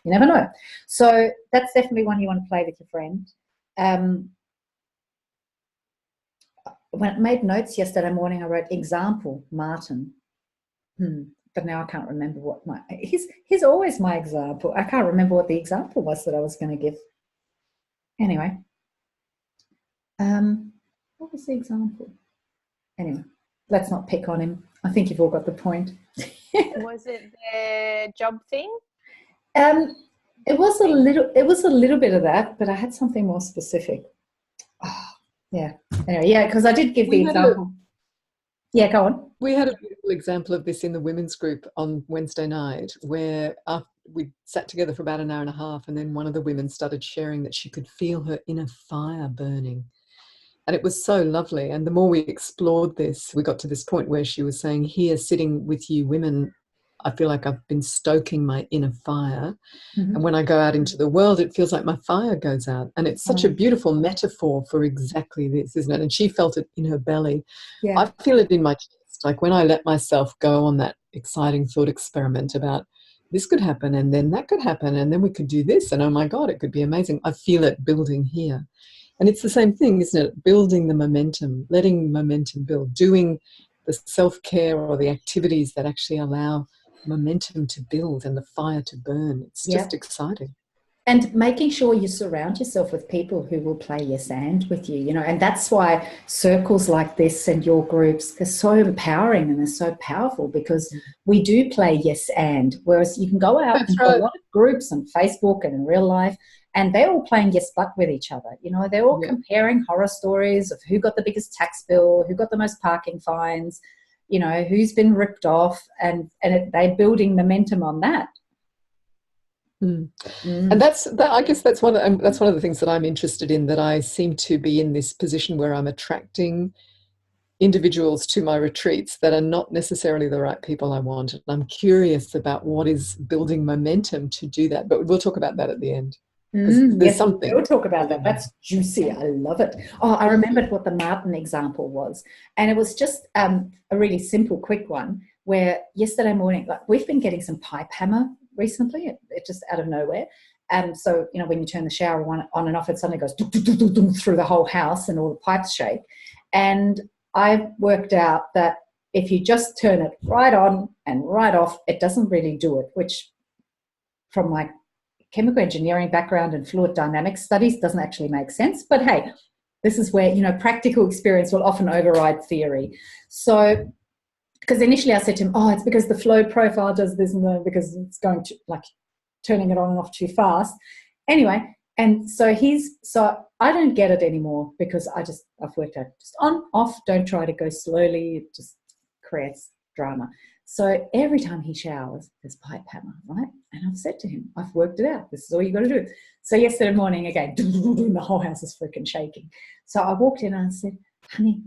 You never know. So that's definitely one you want to play with your friend. When I made notes yesterday morning, I wrote example, Martin. But now I can't remember what he's always my example. I can't remember what the example was that I was going to give. Anyway, what was the example? Anyway, let's not pick on him. I think you've all got the point. Was it the job thing? It was a little bit of that, but I had something more specific. Oh, yeah. Anyway, yeah, because I did give the example. Yeah, go on. We had a beautiful example of this in the women's group on Wednesday night, where we sat together for about an hour and a half, and then one of the women started sharing that she could feel her inner fire burning. And it was so lovely. And the more we explored this, we got to this point where she was saying, here, sitting with you women, I feel like I've been stoking my inner fire. And when I go out into the world, it feels like my fire goes out. And it's such a beautiful metaphor for exactly this, isn't it? And she felt it in her belly. Yeah. I feel it in my chest. Like when I let myself go on that exciting thought experiment about this could happen and then that could happen and then we could do this and oh my God, it could be amazing. I feel it building here. And it's the same thing, isn't it? Building the momentum, letting momentum build, doing the self-care or the activities that actually allow momentum to build and the fire to burn. It's just exciting. And making sure you surround yourself with people who will play yes and with you, you know, and that's why circles like this and your groups, they're so empowering and they're so powerful because we do play yes and, whereas you can go out and a lot of groups on Facebook and in real life and they're all playing yes but with each other, you know, they're all comparing horror stories of who got the biggest tax bill, who got the most parking fines, you know, who's been ripped off and they're building momentum on that. And I guess that's one of the things that I'm interested in, that I seem to be in this position where I'm attracting individuals to my retreats that are not necessarily the right people I want. And I'm curious about what is building momentum to do that. But we'll talk about that at the end. There's something. We'll talk about that. That's juicy. I love it. Oh, I remembered what the Martin example was. And it was just a really simple, quick one where yesterday morning, like we've been getting some pipe hammer recently, it just out of nowhere. So, you know, when you turn the shower on and off, it suddenly goes through the whole house and all the pipes shake. And I've worked out that if you just turn it right on and right off, it doesn't really do it, which from my chemical engineering background and fluid dynamics studies doesn't actually make sense. But hey, this is where, you know, practical experience will often override theory. So, because initially I said to him, oh, it's because the flow profile does this and because it's going to like turning it on and off too fast. Anyway, and so I don't get it anymore because I've worked out just on, off, don't try to go slowly, it just creates drama. So every time he showers, there's pipe hammer, right? And I've said to him, I've worked it out. This is all you got to do. So yesterday morning, again, the whole house is freaking shaking. So I walked in and I said, honey,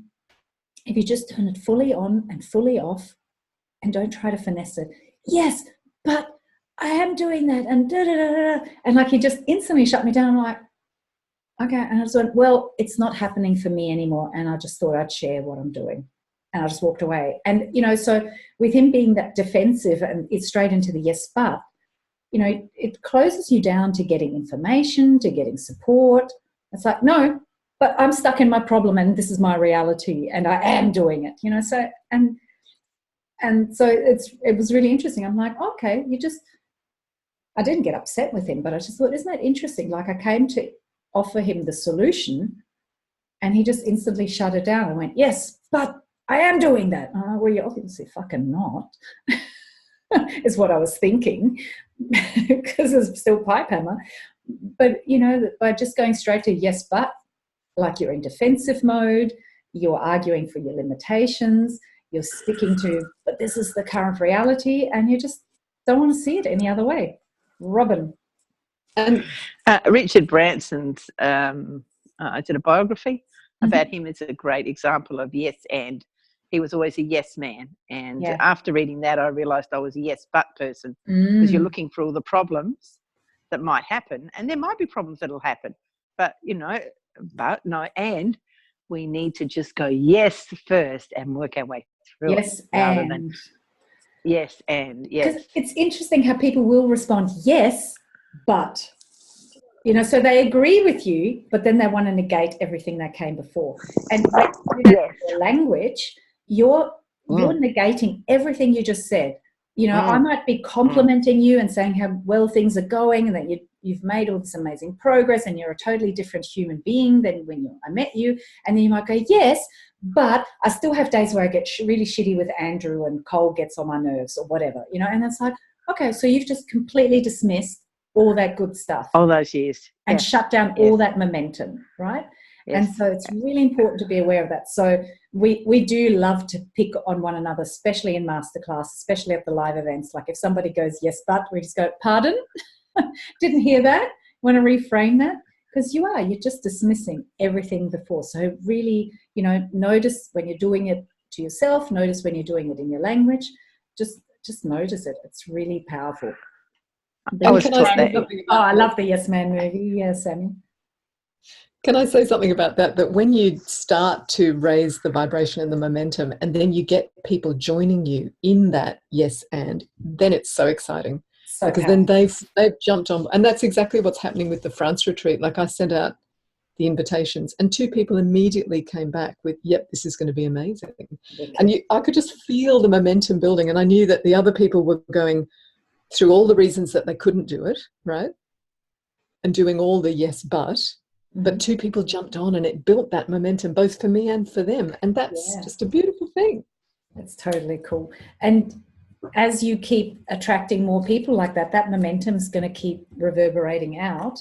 if you just turn it fully on and fully off and don't try to finesse it. Yes, but I am doing that and da-da-da-da. And like he just instantly shut me down. I'm like, okay. And I just went, well, it's not happening for me anymore. And I just thought I'd share what I'm doing. And I just walked away. And, you know, so with him being that defensive and it's straight into the yes, but, you know, it closes you down to getting information, to getting support. It's like, no, but I'm stuck in my problem and this is my reality and I am doing it, you know. So and so it was really interesting. I'm like, okay, I didn't get upset with him, but I just thought, isn't that interesting? Like I came to offer him the solution and he just instantly shut it down and went, yes, but I am doing that. Oh, well, you're obviously fucking not, is what I was thinking because it's still pipe hammer. But, you know, by just going straight to yes, but, like you're in defensive mode, you're arguing for your limitations, you're sticking to, but this is the current reality, and you just don't want to see it any other way. Robin. And Richard Branson's, I did a biography about him as a great example of yes and. He was always a yes man. And after reading that, I realised I was a yes but person because you're looking for all the problems that might happen, and there might be problems that'll happen, but, you know, but no, and we need to just go yes first and work our way through yes it. Yes, and Because yes. it's interesting how people will respond, yes, but, you know, so they agree with you, but then they want to negate everything that came before. And when you do that Yes. with your language, you're negating everything you just said. You know, I might be complimenting you and saying how well things are going and that you've made all this amazing progress and you're a totally different human being than when I met you. And then you might go, yes, but I still have days where I get really shitty with Andrew and Cole gets on my nerves or whatever, you know. And it's like, okay, so you've just completely dismissed all that good stuff. All those years. And shut down all that momentum, right? Yes. And so it's really important to be aware of that. So we do love to pick on one another, especially in masterclass, especially at the live events. Like if somebody goes, yes, but, we just go, pardon? Didn't hear that? Want to reframe that? Because you're just dismissing everything before. So really, you know, notice when you're doing it to yourself, notice when you're doing it in your language, just notice it. It's really powerful. I was taught that. I love the Yes Man movie. Yeah, Sammy. Can I say something about that? That when you start to raise the vibration and the momentum, and then you get people joining you in that yes and, then it's so exciting. Because then they've jumped on, and that's exactly what's happening with the France retreat. Like I sent out the invitations, and 2 people immediately came back with, "Yep, this is going to be amazing." And I could just feel the momentum building, and I knew that the other people were going through all the reasons that they couldn't do it, right? And doing all the yes, but 2 people jumped on, and it built that momentum both for me and for them. And that's just a beautiful thing. That's totally cool. And as you keep attracting more people like that, that momentum is going to keep reverberating out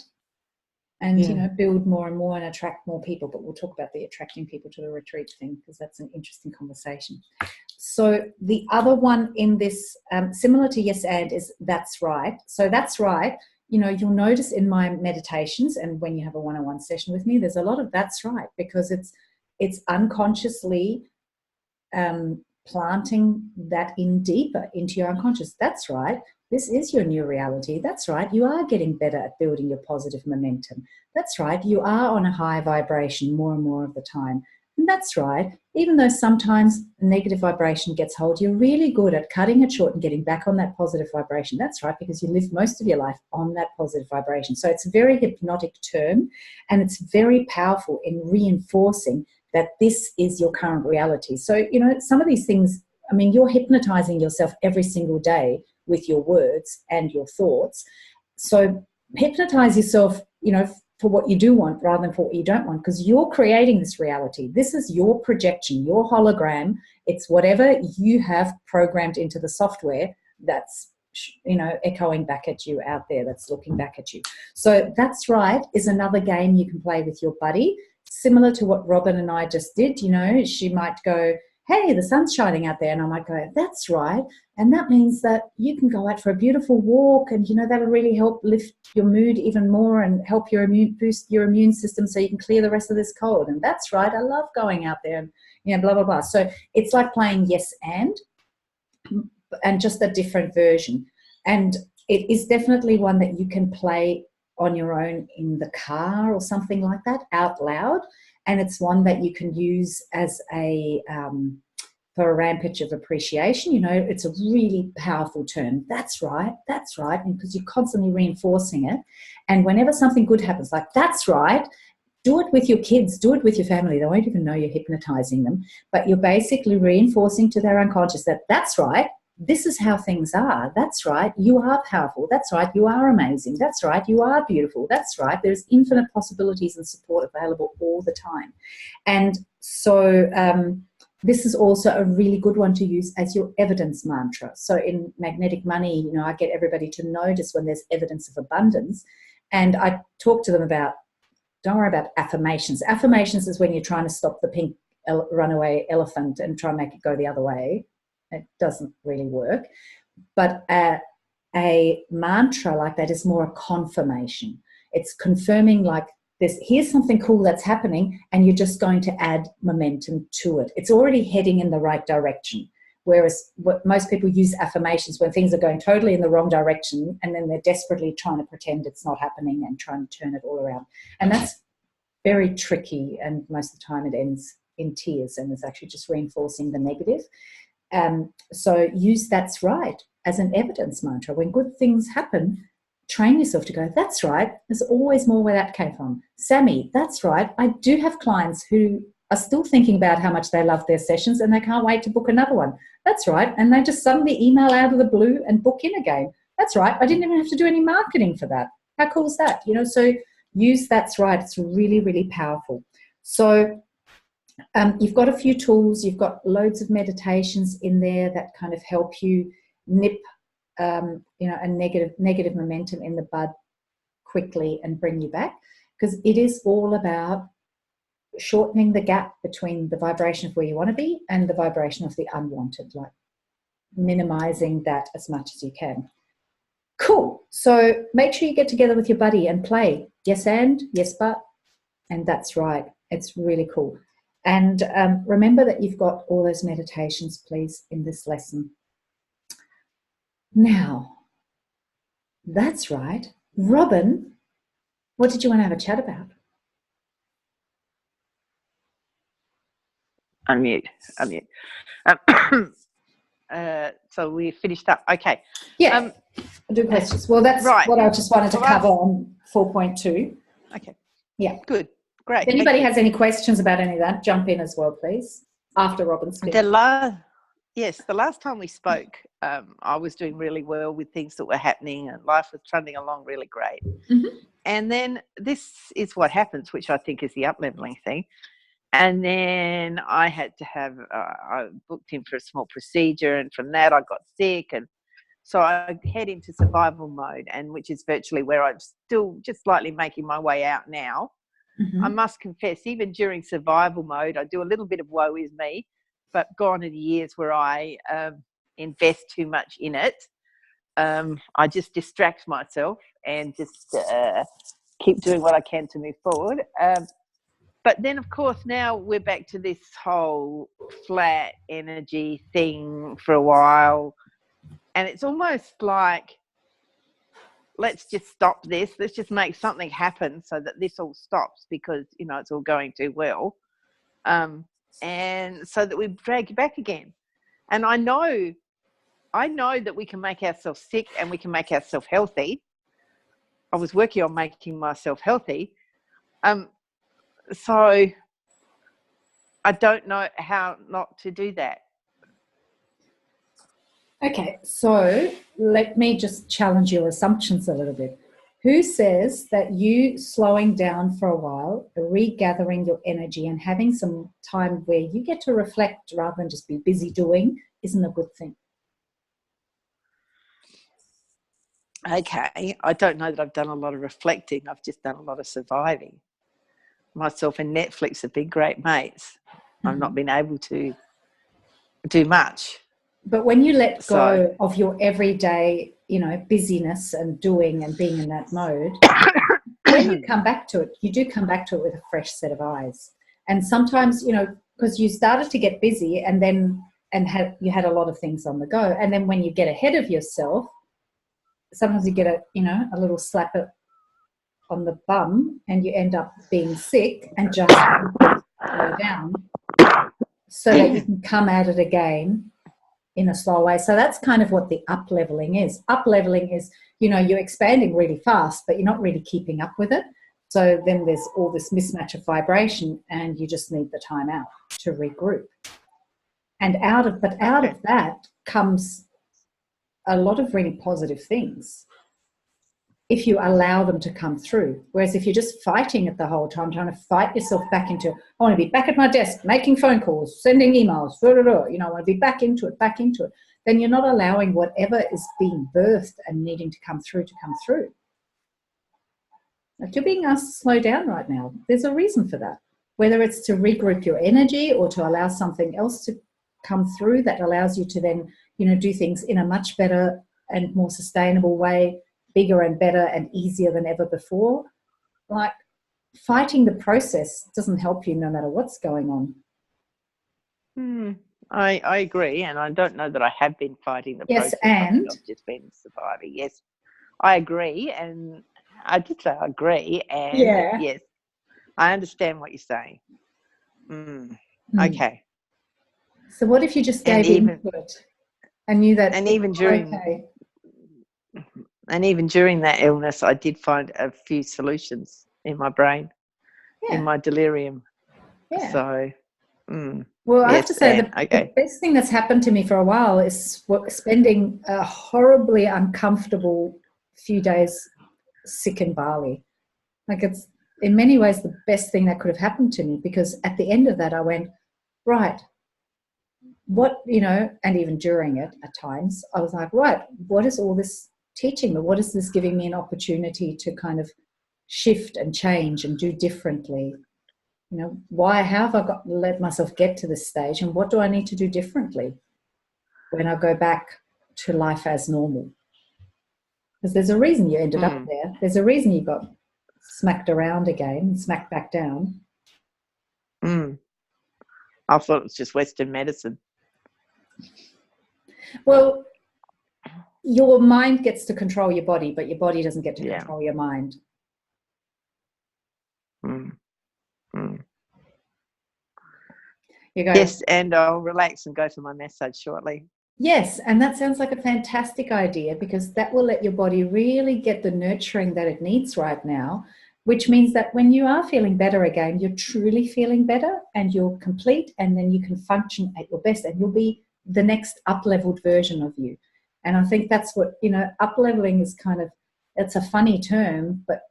and, you know, build more and more and attract more people. But we'll talk about the attracting people to the retreat thing because that's an interesting conversation. So the other one in this, similar to yes and, is that's right. So that's right. You know, you'll notice in my meditations and when you have a one-on-one session with me, there's a lot of that's right, because it's unconsciously planting that in deeper into your unconscious. That's right. This is your new reality. That's right. You are getting better at building your positive momentum. That's right. You are on a high vibration more and more of the time. And that's right. Even though sometimes negative vibration gets hold, you're really good at cutting it short and getting back on that positive vibration. That's right, because you live most of your life on that positive vibration. So it's a very hypnotic term, and it's very powerful in reinforcing that this is your current reality. So, you know, some of these things, I mean, you're hypnotizing yourself every single day with your words and your thoughts. So hypnotize yourself, you know, for what you do want rather than for what you don't want, because you're creating this reality. This is your projection, your hologram. It's whatever you have programmed into the software that's, you know, echoing back at you out there, that's looking back at you. So that's right is another game you can play with your buddy, similar to what Robin and I just did. You know, she might go, hey, the sun's shining out there. And I might go, that's right. And that means that you can go out for a beautiful walk and, you know, that'll really help lift your mood even more and help boost your immune system so you can clear the rest of this cold. And that's right. I love going out there and, you know, blah, blah, blah. So it's like playing yes and just a different version. And it is definitely one that you can play on your own in the car or something like that out loud. And it's one that you can use as for a rampage of appreciation. You know, it's a really powerful term. That's right, and because you're constantly reinforcing it. And whenever something good happens, like that's right, do it with your kids, do it with your family. They won't even know you're hypnotizing them, but you're basically reinforcing to their unconscious that that's right, this is how things are. That's right, you are powerful. That's right, you are amazing. That's right, you are beautiful. That's right, there's infinite possibilities and support available all the time. And so this is also a really good one to use as your evidence mantra. So in Magnetic Money, you know, I get everybody to notice when there's evidence of abundance, and I talk to them about, don't worry about affirmations. Affirmations is when you're trying to stop the pink runaway elephant and try and make it go the other way. It doesn't really work. But a mantra like that is more a confirmation. It's confirming, like, here's something cool that's happening, and you're just going to add momentum to it. It's already heading in the right direction. Whereas what most people use affirmations when things are going totally in the wrong direction, and then they're desperately trying to pretend it's not happening and trying to turn it all around. And that's very tricky, and most of the time it ends in tears and it's actually just reinforcing the negative. So use "that's right" as an evidence mantra. When good things happen, train yourself to go, "That's right. There's always more where that came from." Sammy, that's right. I do have clients who are still thinking about how much they love their sessions and they can't wait to book another one. That's right. And they just suddenly email out of the blue and book in again. That's right. I didn't even have to do any marketing for that. How cool is that? So use "that's right." It's really, really powerful. So you've got a few tools. You've got loads of meditations in there that kind of help you nip, a negative momentum in the bud quickly and bring you back, because it is all about shortening the gap between the vibration of where you want to be and the vibration of the unwanted, like minimizing that as much as you can. Cool. So make sure you get together with your buddy and play "yes and," "yes but," and "that's right." It's really cool. And remember that you've got all those meditations, please, in this lesson. Now, that's right. Robin, what did you want to have a chat about? Unmute. So we finished up. Okay. Yeah. I'll do questions. Well, that's right. What I just wanted to cover on 4.2. Okay. Yeah. Good. Great. If anybody has any questions about any of that, jump in as well, please, after Robin speaks. The last time we spoke, I was doing really well with things that were happening and life was trundling along really great. Mm-hmm. And then this is what happens, which I think is the up-leveling thing. And then I had to have, I booked in for a small procedure, and from that I got sick. And so I head into survival mode, and which is virtually where I'm still just slightly making my way out now. Mm-hmm. I must confess, even during survival mode, I do a little bit of woe is me, but gone are the years where I invest too much in it. I just distract myself and just keep doing what I can to move forward. But then, of course, now we're back to this whole flat energy thing for a while. And it's almost like, let's just stop this. Let's just make something happen so that this all stops, because, it's all going too well. And so that we drag you back again. And I know that we can make ourselves sick and we can make ourselves healthy. I was working on making myself healthy. So I don't know how not to do that. Okay, so let me just challenge your assumptions a little bit. Who says that you slowing down for a while, regathering your energy and having some time where you get to reflect rather than just be busy doing isn't a good thing? Okay, I don't know that I've done a lot of reflecting. I've just done a lot of surviving. Myself and Netflix have been great mates. Mm-hmm. I've not been able to do much. But when you let go of your everyday, busyness and doing and being in that mode, when you come back to it, you do come back to it with a fresh set of eyes. And sometimes, because you started to get busy and then you had a lot of things on the go. And then when you get ahead of yourself, sometimes you get a little slap on the bum and you end up being sick and just slow down so that you can come at it again in a slow way. So that's kind of what the up-leveling is. Up-leveling is, you're expanding really fast, but you're not really keeping up with it. So then there's all this mismatch of vibration and you just need the time out to regroup. And out of that comes a lot of really positive things if you allow them to come through. Whereas if you're just fighting it the whole time, trying to fight yourself back into, I want to be back at my desk, making phone calls, sending emails, I want to be back into it, then you're not allowing whatever is being birthed and needing to come through. Like, you're being asked to slow down right now. There's a reason for that. Whether it's to regroup your energy or to allow something else to come through that allows you to then, do things in a much better and more sustainable way, bigger and better and easier than ever before. Like, fighting the process doesn't help you no matter what's going on. I agree, and I don't know that I have been fighting the process. And I've just been surviving. Yes, I agree, and I did say I agree, and yes, I understand what you're saying. Okay. So what if you just And gave into it and knew that and it even was during okay? and even during that illness, I did find a few solutions in my brain, in Yeah, my delirium. yeah. So, Well, I have to yes, say and the okay. best thing that's happened to me for a while is spending a horribly uncomfortable few days sick in Bali. Like, it's in many ways the best thing that could have happened to me, because at the end of that I went, right, what, and even during it at times, I was like, right, what is all this teaching me? What is this giving me an opportunity to kind of shift and change and do differently? Why have I let myself get to this stage, and what do I need to do differently when I go back to life as normal? Because there's a reason you ended up there. There's a reason you got smacked around again, smacked back down. I thought it was just Western medicine. Well, your mind gets to control your body, but your body doesn't get to control your mind. You go, yes, and I'll relax and go to my massage shortly. Yes, and that sounds like a fantastic idea, because that will let your body really get the nurturing that it needs right now, which means that when you are feeling better again, you're truly feeling better and you're complete, and then you can function at your best and you'll be the next up-leveled version of you. And I think that's what, up-leveling is kind of, it's a funny term, but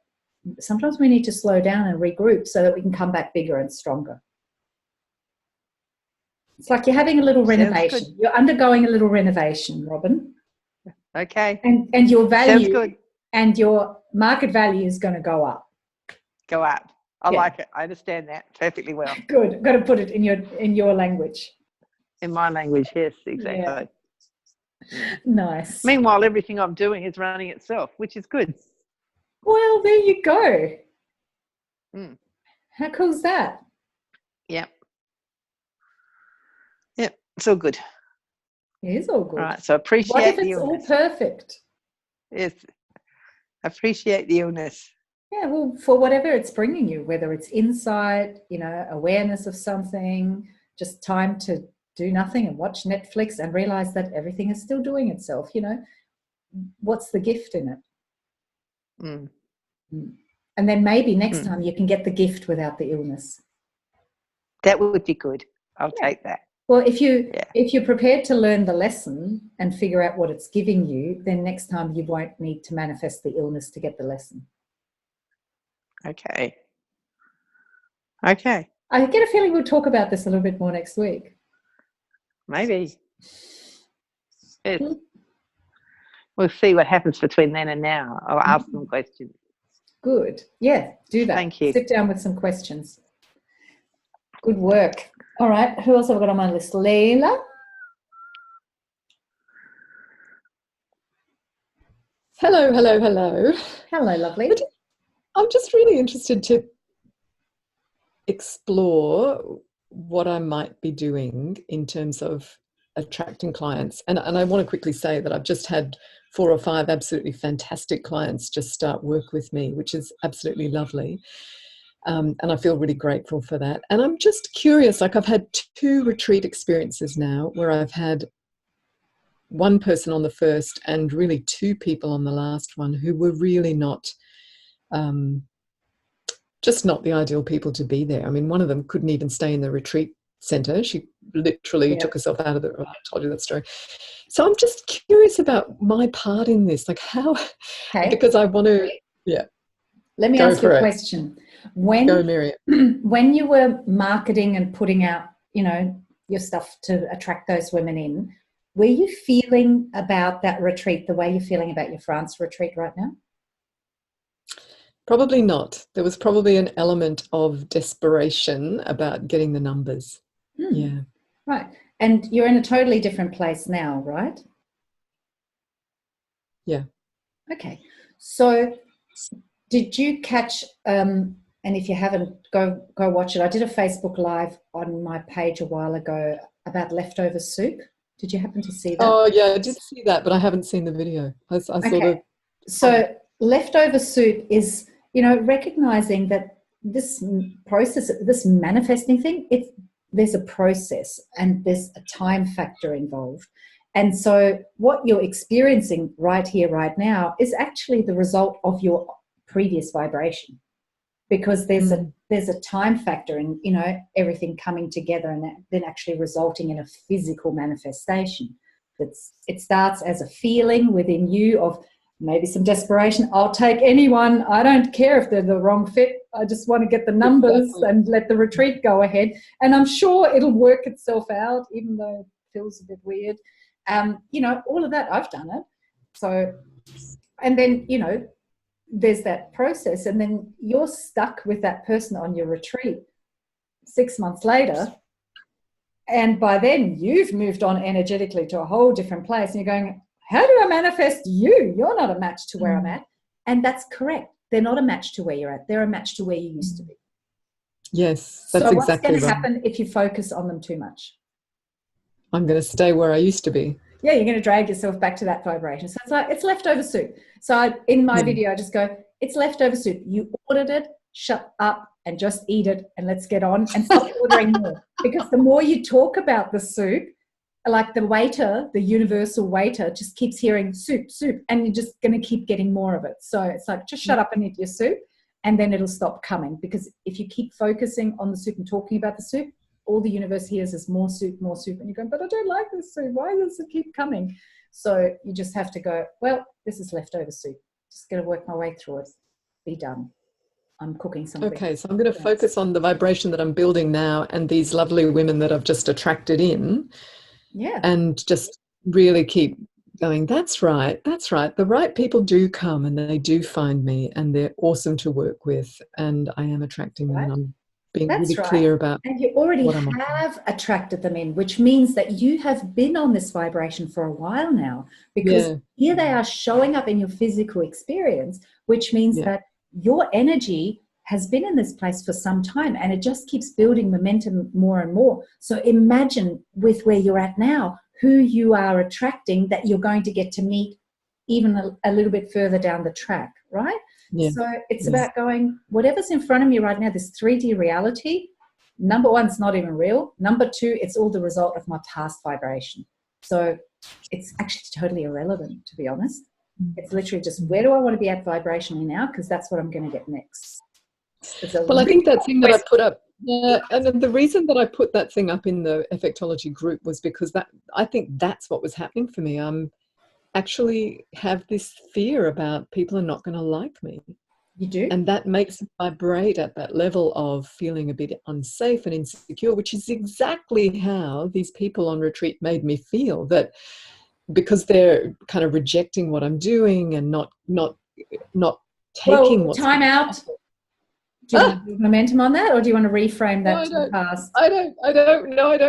sometimes we need to slow down and regroup so that we can come back bigger and stronger. It's like you're having a little renovation. You're undergoing a little renovation, Robin. Okay. And your value, sounds good. And your market value is going to go up. Go up. I like it. I understand that perfectly well. Good. I've got to put it in your language. In my language, yes, exactly. Yeah. Nice. Meanwhile, everything I'm doing is running itself, which is good. Well, there you go. How cool is that? Yep. Yep. It's all good. It is all good. All right. So appreciate what if the it's illness. all perfect? Yes. Appreciate the illness. Yeah, well, for whatever it's bringing you, whether it's insight, awareness of something, just time to do nothing and watch Netflix and realize that everything is still doing itself, what's the gift in it? And then maybe next time you can get the gift without the illness. That would be good. I'll take that. Well, if you're prepared to learn the lesson and figure out what it's giving you, then next time you won't need to manifest the illness to get the lesson. Okay. I get a feeling we'll talk about this a little bit more next week. Maybe. Yes. We'll see what happens between then and now. I'll ask them questions. Good. Yeah, do that. Thank you. Sit down with some questions. Good work. All right. Who else have I got on my list? Leila? Hello, hello, hello. Hello, lovely. I'm just really interested to explore what I might be doing in terms of attracting clients. And I want to quickly say that I've just had 4 or 5 absolutely fantastic clients just start work with me, which is absolutely lovely. And I feel really grateful for that. And I'm just curious, like I've had 2 retreat experiences now where I've had one person on the first and really 2 people on the last one who were really not, just not the ideal people to be there. I mean, one of them couldn't even stay in the retreat center. She literally took herself out of the, I told you that story. So I'm just curious about my part in this, like how, because I want to, Let me ask you a question. Go, Miriam. When you were marketing and putting out, your stuff to attract those women in, were you feeling about that retreat the way you're feeling about your France retreat right now? Probably not. There was probably an element of desperation about getting the numbers. Yeah. Right. And you're in a totally different place now, right? Yeah. Okay. So did you catch, and if you haven't, go watch it. I did a Facebook Live on my page a while ago about leftover soup. Did you happen to see that? Oh, yeah, I did see that, but I haven't seen the video. I sort of... So leftover soup is, recognizing that this process, this manifesting thing, there's a process and there's a time factor involved. And so what you're experiencing right here, right now, is actually the result of your previous vibration, because there's a time factor in, you know, everything coming together and then actually resulting in a physical manifestation. It starts as a feeling within you of maybe some desperation. I'll take anyone. I don't care if they're the wrong fit. I just want to get the numbers and let the retreat go ahead. And I'm sure it'll work itself out, even though it feels a bit weird. You know, all of that, I've done it. So, and then, you know, there's that process, and then you're stuck with that person on your retreat 6 months later. And by then you've moved on energetically to a whole different place. And you're going, how do I manifest you? You're not a match to where I'm at. And that's correct. They're not a match to where you're at. They're a match to where you used to be. Yes, that's so exactly what's going to right. happen if you focus on them too much? I'm going to stay where I used to be. Yeah, you're going to drag yourself back to that vibration. So it's like, it's leftover soup. So in my video, I just go, it's leftover soup. You ordered it, shut up and just eat it, and let's get on and stop ordering more. Because the more you talk about the soup, like the waiter, the universal waiter, just keeps hearing soup, soup, and you're just going to keep getting more of it. So it's like, just shut up and eat your soup, and then it'll stop coming. Because if you keep focusing on the soup and talking about the soup, all the universe hears is more soup, and you're going, but I don't like this soup. Why does it keep coming? So you just have to go, well, this is leftover soup. Just going to work my way through it. Be done. I'm cooking something. Okay, so I'm going to focus on the vibration that I'm building now and these lovely women that I've just attracted in. Yeah. And just really keep going, that's right, that's right. The right people do come and they do find me and they're awesome to work with, and I am attracting them, and I'm being really clear about. And you already what I'm have attracted them in, which means that you have been on this vibration for a while now, because here they are showing up in your physical experience, which means that your energy has been in this place for some time, and it just keeps building momentum more and more. So imagine with where you're at now, who you are attracting that you're going to get to meet even a little bit further down the track, right? Yeah. So it's about going, whatever's in front of me right now, this 3D reality, number one, it's not even real. Number two, it's all the result of my past vibration. So it's actually totally irrelevant, to be honest. It's literally just, where do I want to be at vibrationally now? Because that's what I'm going to get next. Well, I think that thing that I put up, and the reason that I put that thing up in the Effectology group was because I think that's what was happening for me. Actually have this fear about people are not going to like me. You do? And that makes me vibrate at that level of feeling a bit unsafe and insecure, which is exactly how these people on retreat made me feel, that because they're kind of rejecting what I'm doing and not taking what's time out. Do you want to build momentum on that, or do you want to reframe that to the past? I don't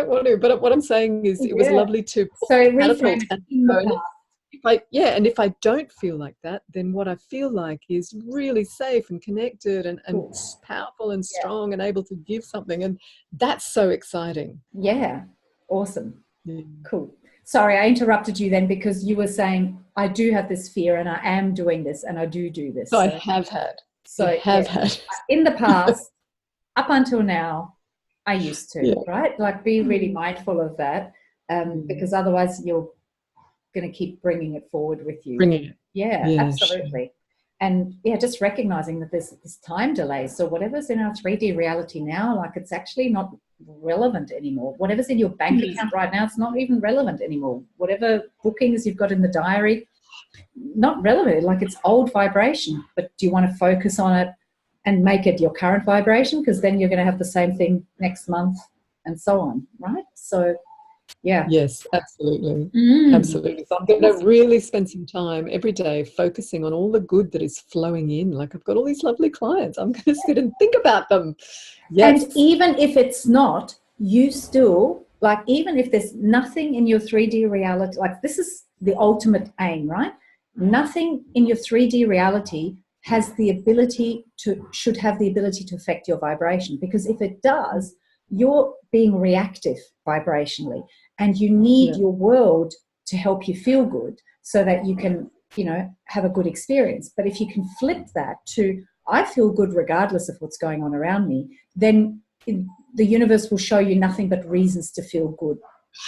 want to. But what I'm saying is, it was lovely to reframe it in the past. If I don't feel like that, then what I feel like is really safe and connected and powerful and strong and able to give something, and that's so exciting. Yeah, awesome. Cool. Sorry, I interrupted you then, because you were saying, I do have this fear and I am doing this and I do this. So I have had. In the past, up until now, I used to, right? Like, be really mindful of that, because otherwise you're going to keep bringing it forward with you. Yeah, absolutely. Sure. And just recognizing that there's this time delay. So whatever's in our 3D reality now, like, it's actually not relevant anymore. Whatever's in your bank account right now, it's not even relevant anymore. Whatever bookings you've got in the diary, not relevant. Like, it's old vibration. But do you want to focus on it and make it your current vibration? Because then you're going to have the same thing next month and so on, right? So yes, absolutely. Absolutely. So I'm going to really spend some time every day focusing on all the good that is flowing in. Like, I've got all these lovely clients, I'm going to sit and think about them. And even if it's not, you still, like, even if there's nothing in your 3D reality, like, this is the ultimate aim, right? Nothing in your 3D reality should have the ability to affect your vibration, because if it does, you're being reactive vibrationally, and you need your world to help you feel good so that you can, have a good experience. But if you can flip that to, I feel good regardless of what's going on around me, then the universe will show you nothing but reasons to feel good.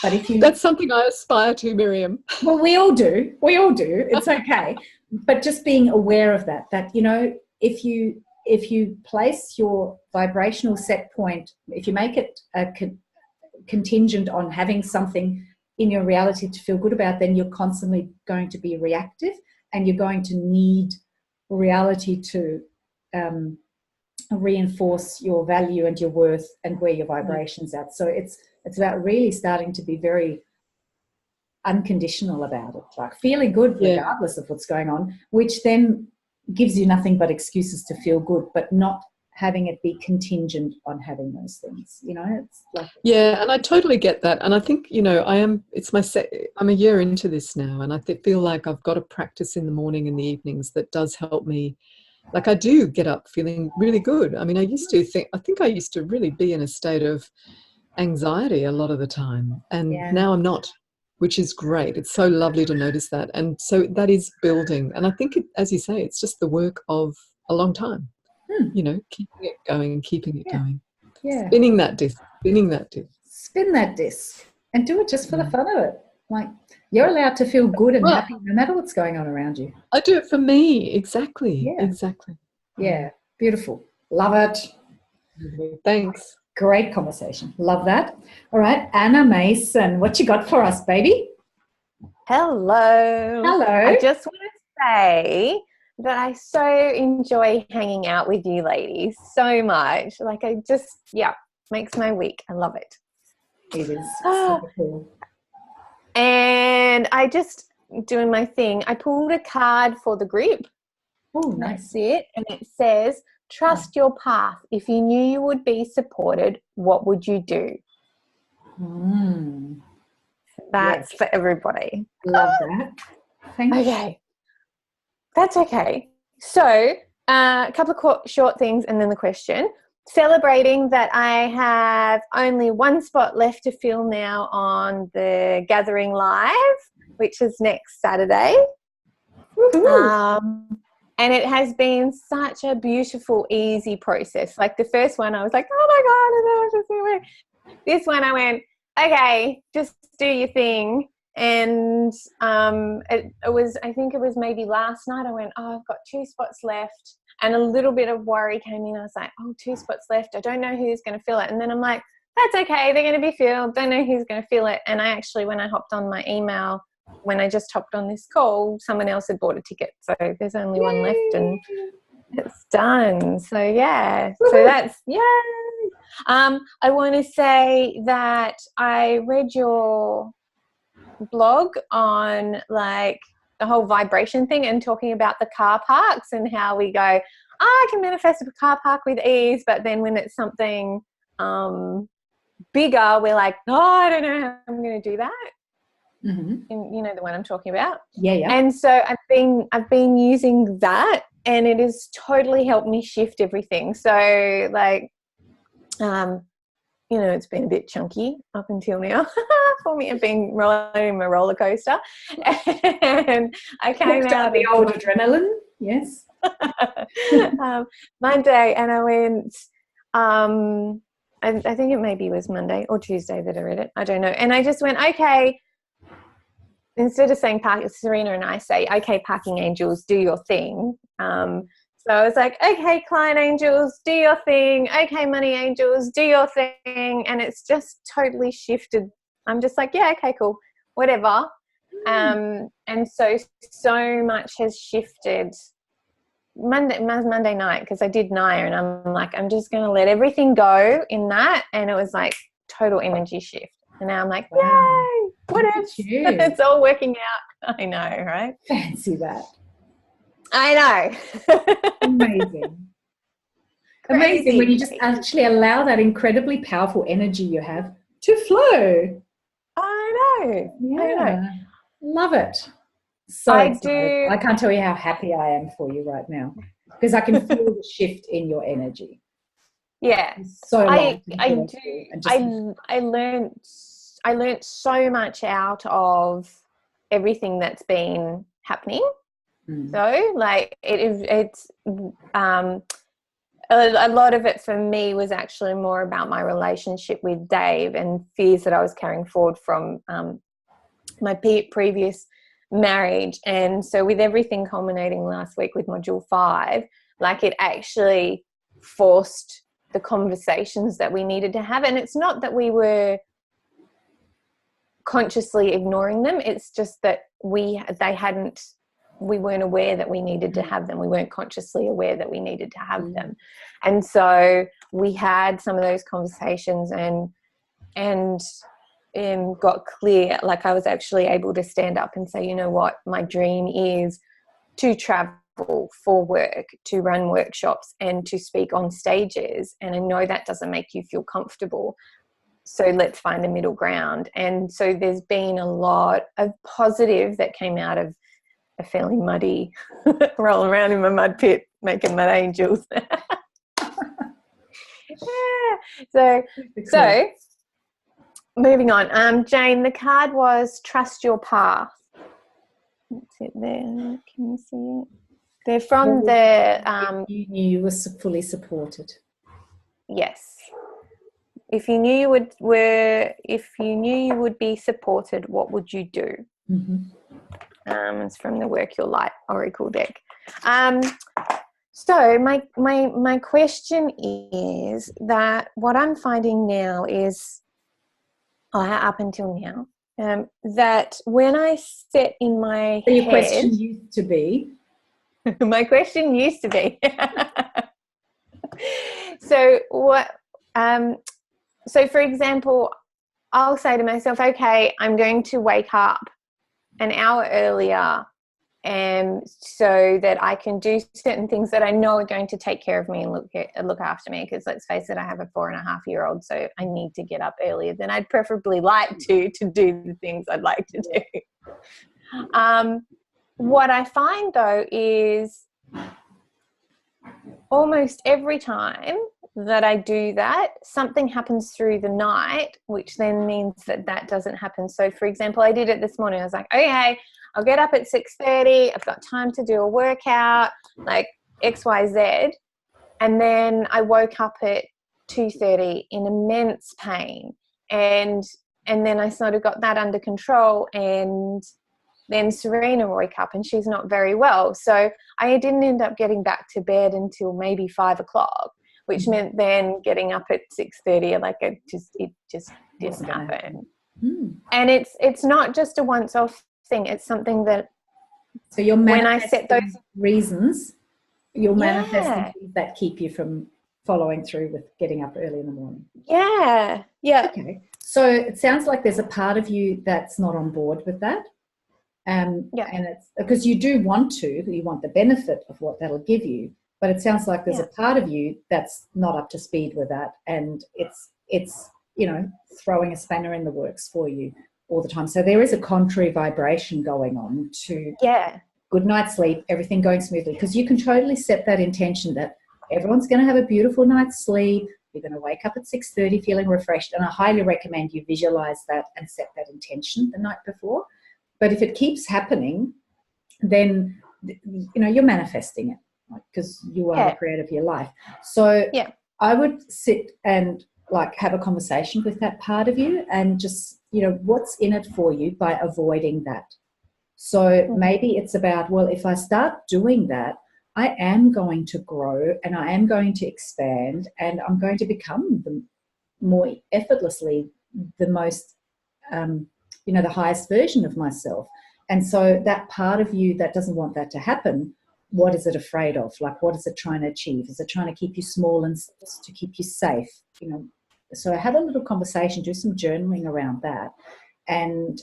But if you, that's something I aspire to, Miriam. well, we all do. It's okay. But just being aware of that, you know, if you place your vibrational set point, if you make it contingent on having something in your reality to feel good about, then you're constantly going to be reactive, and you're going to need reality to reinforce your value and your worth and where your vibration's at. So it's about really starting to be very unconditional about it, like feeling good regardless of what's going on, which then gives you nothing but excuses to feel good, but not having it be contingent on having those things, you know. It's like, yeah, and I totally get that. And I think, you know, I'm a year into this now, and I feel like I've got a practice in the morning and the evenings that does help me. Like, I do get up feeling really good. I mean, I think I used to really be in a state of anxiety a lot of the time, and now I'm not, which is great. It's so lovely to notice that. And so that is building. And I think, as you say, it's just the work of a long time, you know, keeping it going. Yeah. Spinning that disc. Spin that disc and do it just for the fun of it. Like, you're allowed to feel good and happy no matter what's going on around you. I do it for me. Exactly. Yeah. Exactly. Yeah. Beautiful. Love it. Thanks. Great conversation. Love that. All right, Anna Mason, what you got for us, baby? Hello. I just want to say that I so enjoy hanging out with you ladies so much. Like, I just, makes my week. I love it. It is super cool. And I just, doing my thing, I pulled a card for the group. Oh, nice. That's it. And it says, trust your path. If you knew you would be supported, what would you do? That's for everybody. Love that. Thank you. Okay. That's okay. So a couple of short things and then the question. Celebrating that I have only one spot left to fill now on the Gathering Live, which is next Saturday. And it has been such a beautiful, easy process. Like, the first one, I was like, oh my God, I don't know what to do. This one, I went, okay, just do your thing. And it was, I think it was maybe last night, I went, oh, I've got 2 spots left. And a little bit of worry came in. I was like, oh, 2 spots left. I don't know who's going to fill it. And then I'm like, that's okay. They're going to be filled. Don't know who's going to fill it. And I actually, when I hopped on my email, when I just hopped on this call, someone else had bought a ticket. So there's only one left and it's done. So, yeah. So that's, yay. I want to say that I read your blog on, like, the whole vibration thing and talking about the car parks and how we go, I can manifest a car park with ease, but then when it's something bigger, we're like, oh, I don't know how I'm going to do that. And you know the one I'm talking about. Yeah. And so I've been using that, and it has totally helped me shift everything. So, like, you know, it's been a bit chunky up until now for me. I've been riding my roller coaster, and I came out the old adrenaline. Yes. Monday, and I went. I think it maybe was Monday or Tuesday that I read it. I don't know. And I just went, okay. Instead of saying Serena and I say, okay, parking angels, do your thing. So I was like, okay, client angels, do your thing. Okay, money angels, do your thing. And it's just totally shifted. I'm just like, yeah, okay, cool, whatever. And so much has shifted Monday night, because I did Naya, and I'm like, I'm just going to let everything go in that. And it was like total energy shift. And now I'm like, yay, what else? It's all working out. I know, right? Fancy that. I know. Amazing. Amazing when you just actually allow that incredibly powerful energy you have to flow. I know. Yeah. I know. Love it. So I excited. do. I can't tell you how happy I am for you right now, because I can feel the shift in your energy. Yeah. So I do. I learned so much out of everything that's been happening. So, like, it's a lot of it for me was actually more about my relationship with Dave and fears that I was carrying forward from my previous marriage. And so with everything culminating last week with module 5, like it actually forced the conversations that we needed to have. And it's not that we were consciously ignoring them. It's just that we weren't aware that we needed to have them. We weren't consciously aware that we needed to have them. And so we had some of those conversations and got clear. Like I was actually able to stand up and say, you know what, my dream is to travel for work, to run workshops and to speak on stages. And I know that doesn't make you feel comfortable. So let's find a middle ground. And so there's been a lot of positive that came out of a fairly muddy, rolling around in my mud pit, making mud angels. So moving on. Jane, the card was trust your path. That's it there. Can you see it? They're from the... you knew you were fully supported. Yes. If you knew you would be supported, what would you do? Mm-hmm. It's from the Work Your Light Oracle deck. So my question is that what I'm finding now is, up until now, that when I set in my so your head, question used to be. My question used to be. So what? So for example, I'll say to myself, okay, I'm going to wake up an hour earlier, so that I can do certain things that I know are going to take care of me and look after me. Because let's face it, I have a 4.5-year-old, so I need to get up earlier than I'd preferably like to do the things I'd like to do. What I find though is almost every time that I do that, something happens through the night, which then means that doesn't happen. So for example, I did it this morning. I was like, okay, I'll get up at 6:30. I've got time to do a workout, like XYZ. And then I woke up at 2:30 in immense pain. And then I sort of got that under control. And then Serena woke up and she's not very well. So I didn't end up getting back to bed until maybe 5 o'clock, which meant then getting up at 6:30, like it just didn't happen. And it's not just a once-off thing. It's something that, so you're when I set those reasons, you're manifesting things that keep you from following through with getting up early in the morning. Yeah. Okay. So it sounds like there's a part of you that's not on board with that. And it's because you want the benefit of what that'll give you, but it sounds like there's a part of you that's not up to speed with that, and it's throwing a spanner in the works for you all the time. So there is a contrary vibration going on to good night's sleep, everything going smoothly, because you can totally set that intention that everyone's going to have a beautiful night's sleep. You're going to wake up at 6:30 feeling refreshed, and I highly recommend you visualize that and set that intention the night before. But if it keeps happening, then you're manifesting it, because you are the creator of your life. So I would sit and have a conversation with that part of you and just what's in it for you by avoiding that. So maybe it's about, well, if I start doing that, I am going to grow and I am going to expand and I'm going to become more effortlessly the most the highest version of myself. And so that part of you that doesn't want that to happen, what is it afraid of? What is it trying to achieve? Is it trying to keep you small and to keep you safe? So have a little conversation, do some journaling around that. And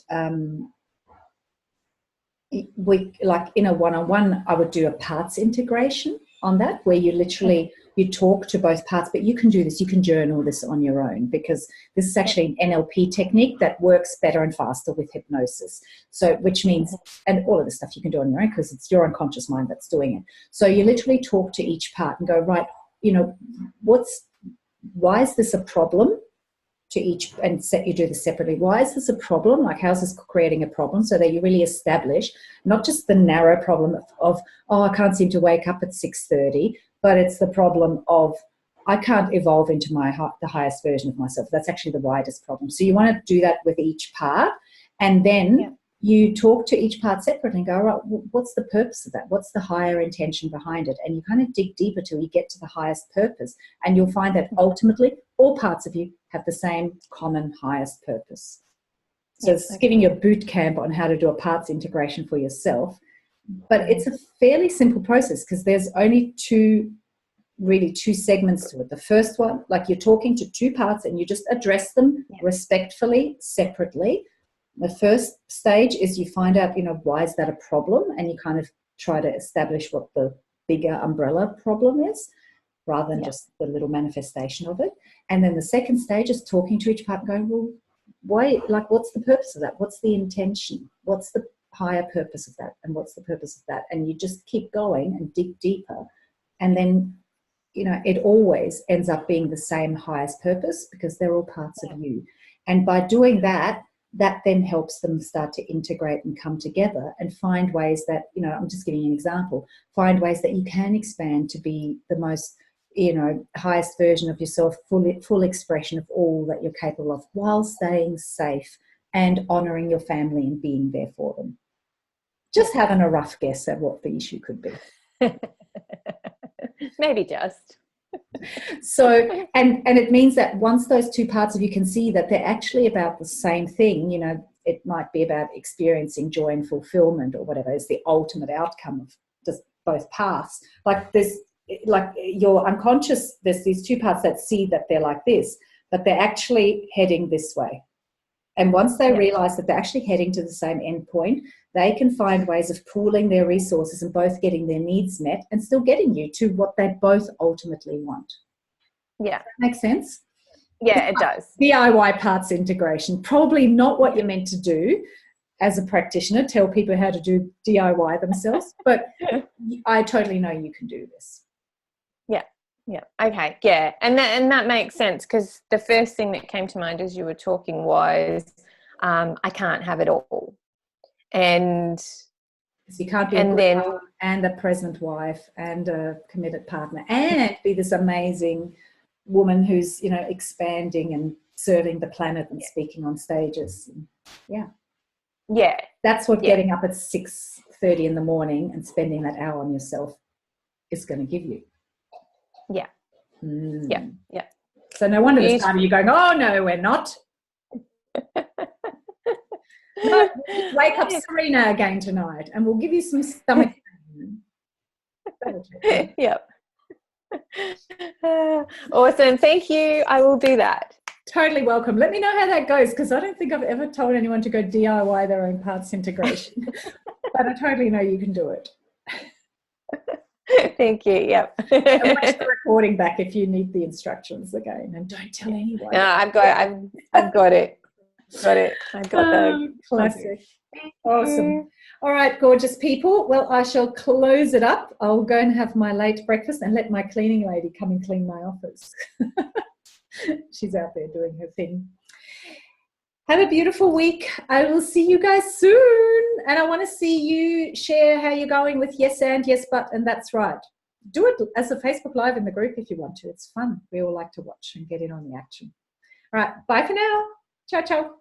we, in a one-on-one, I would do a parts integration on that, where you literally you talk to both parts. But you can do this, you can journal this on your own, because this is actually an NLP technique that works better and faster with hypnosis. So which means, and all of the stuff you can do on your own, because it's your unconscious mind that's doing it. So you literally talk to each part and go, right, why is this a problem to each, and you do this separately. Why is this a problem? How's this creating a problem? So that you really establish not just the narrow problem of I can't seem to wake up at 6:30, but it's the problem of I can't evolve into the highest version of myself. That's actually the widest problem. So you want to do that with each part, and then you talk to each part separately and go, all right, what's the purpose of that? What's the higher intention behind it? And you kind of dig deeper till you get to the highest purpose, and you'll find that ultimately all parts of you have the same common highest purpose. So it's giving you a boot camp on how to do a parts integration for yourself. But it's a fairly simple process because there's only two segments to it. The first one, like you're talking to two parts and you just address them respectfully, separately. The first stage is you find out, why is that a problem? And you kind of try to establish what the bigger umbrella problem is rather than just the little manifestation of it. And then the second stage is talking to each part and going, well, why, like, what's the purpose of that? What's the intention? What's the higher purpose of that? And what's the purpose of that? And you just keep going and dig deeper. And then, it always ends up being the same highest purpose because they're all parts of you. And by doing that then helps them start to integrate and come together and find ways that, I'm just giving you an example, find ways that you can expand to be the most, highest version of yourself, full expression of all that you're capable of while staying safe and honouring your family and being there for them. Just having a rough guess at what the issue could be. Maybe just. So, and it means that once those two parts of you can see that they're actually about the same thing, it might be about experiencing joy and fulfillment or whatever is the ultimate outcome of just both paths. Like your unconscious, there's these two parts that see that they're like this, but they're actually heading this way. And once they realize that they're actually heading to the same end point, they can find ways of pooling their resources and both getting their needs met and still getting you to what they both ultimately want. Yeah. Does that make sense? Yeah, it does. DIY parts integration, probably not what you're meant to do as a practitioner, tell people how to do DIY themselves, but I totally know you can do this. Yeah. Okay. Yeah. And that makes sense because the first thing that came to mind as you were talking was I can't have it all. And so you can't be a present wife and a committed partner and be this amazing woman who's, expanding and serving the planet and speaking on stages. Yeah. That's what getting up at 6:30 in the morning and spending that hour on yourself is going to give you. Yeah. Yeah. So no wonder this time you're going, oh, no, we're not. No, wake up Serena again tonight and we'll give you some stomach pain. Yep. Awesome. Thank you. I will do that. Totally welcome. Let me know how that goes because I don't think I've ever told anyone to go DIY their own parts integration. But I totally know you can do it. Thank you. Yep. And watch the recording back if you need the instructions again, and don't tell anyone. No, I've got it. I got the classic. Awesome. All right, gorgeous people. Well, I shall close it up. I'll go and have my late breakfast and let my cleaning lady come and clean my office. She's out there doing her thing. Have a beautiful week. I will see you guys soon. And I want to see you share how you're going with yes and, yes but, and that's right. Do it as a Facebook Live in the group if you want to. It's fun. We all like to watch and get in on the action. All right. Bye for now. Ciao, ciao.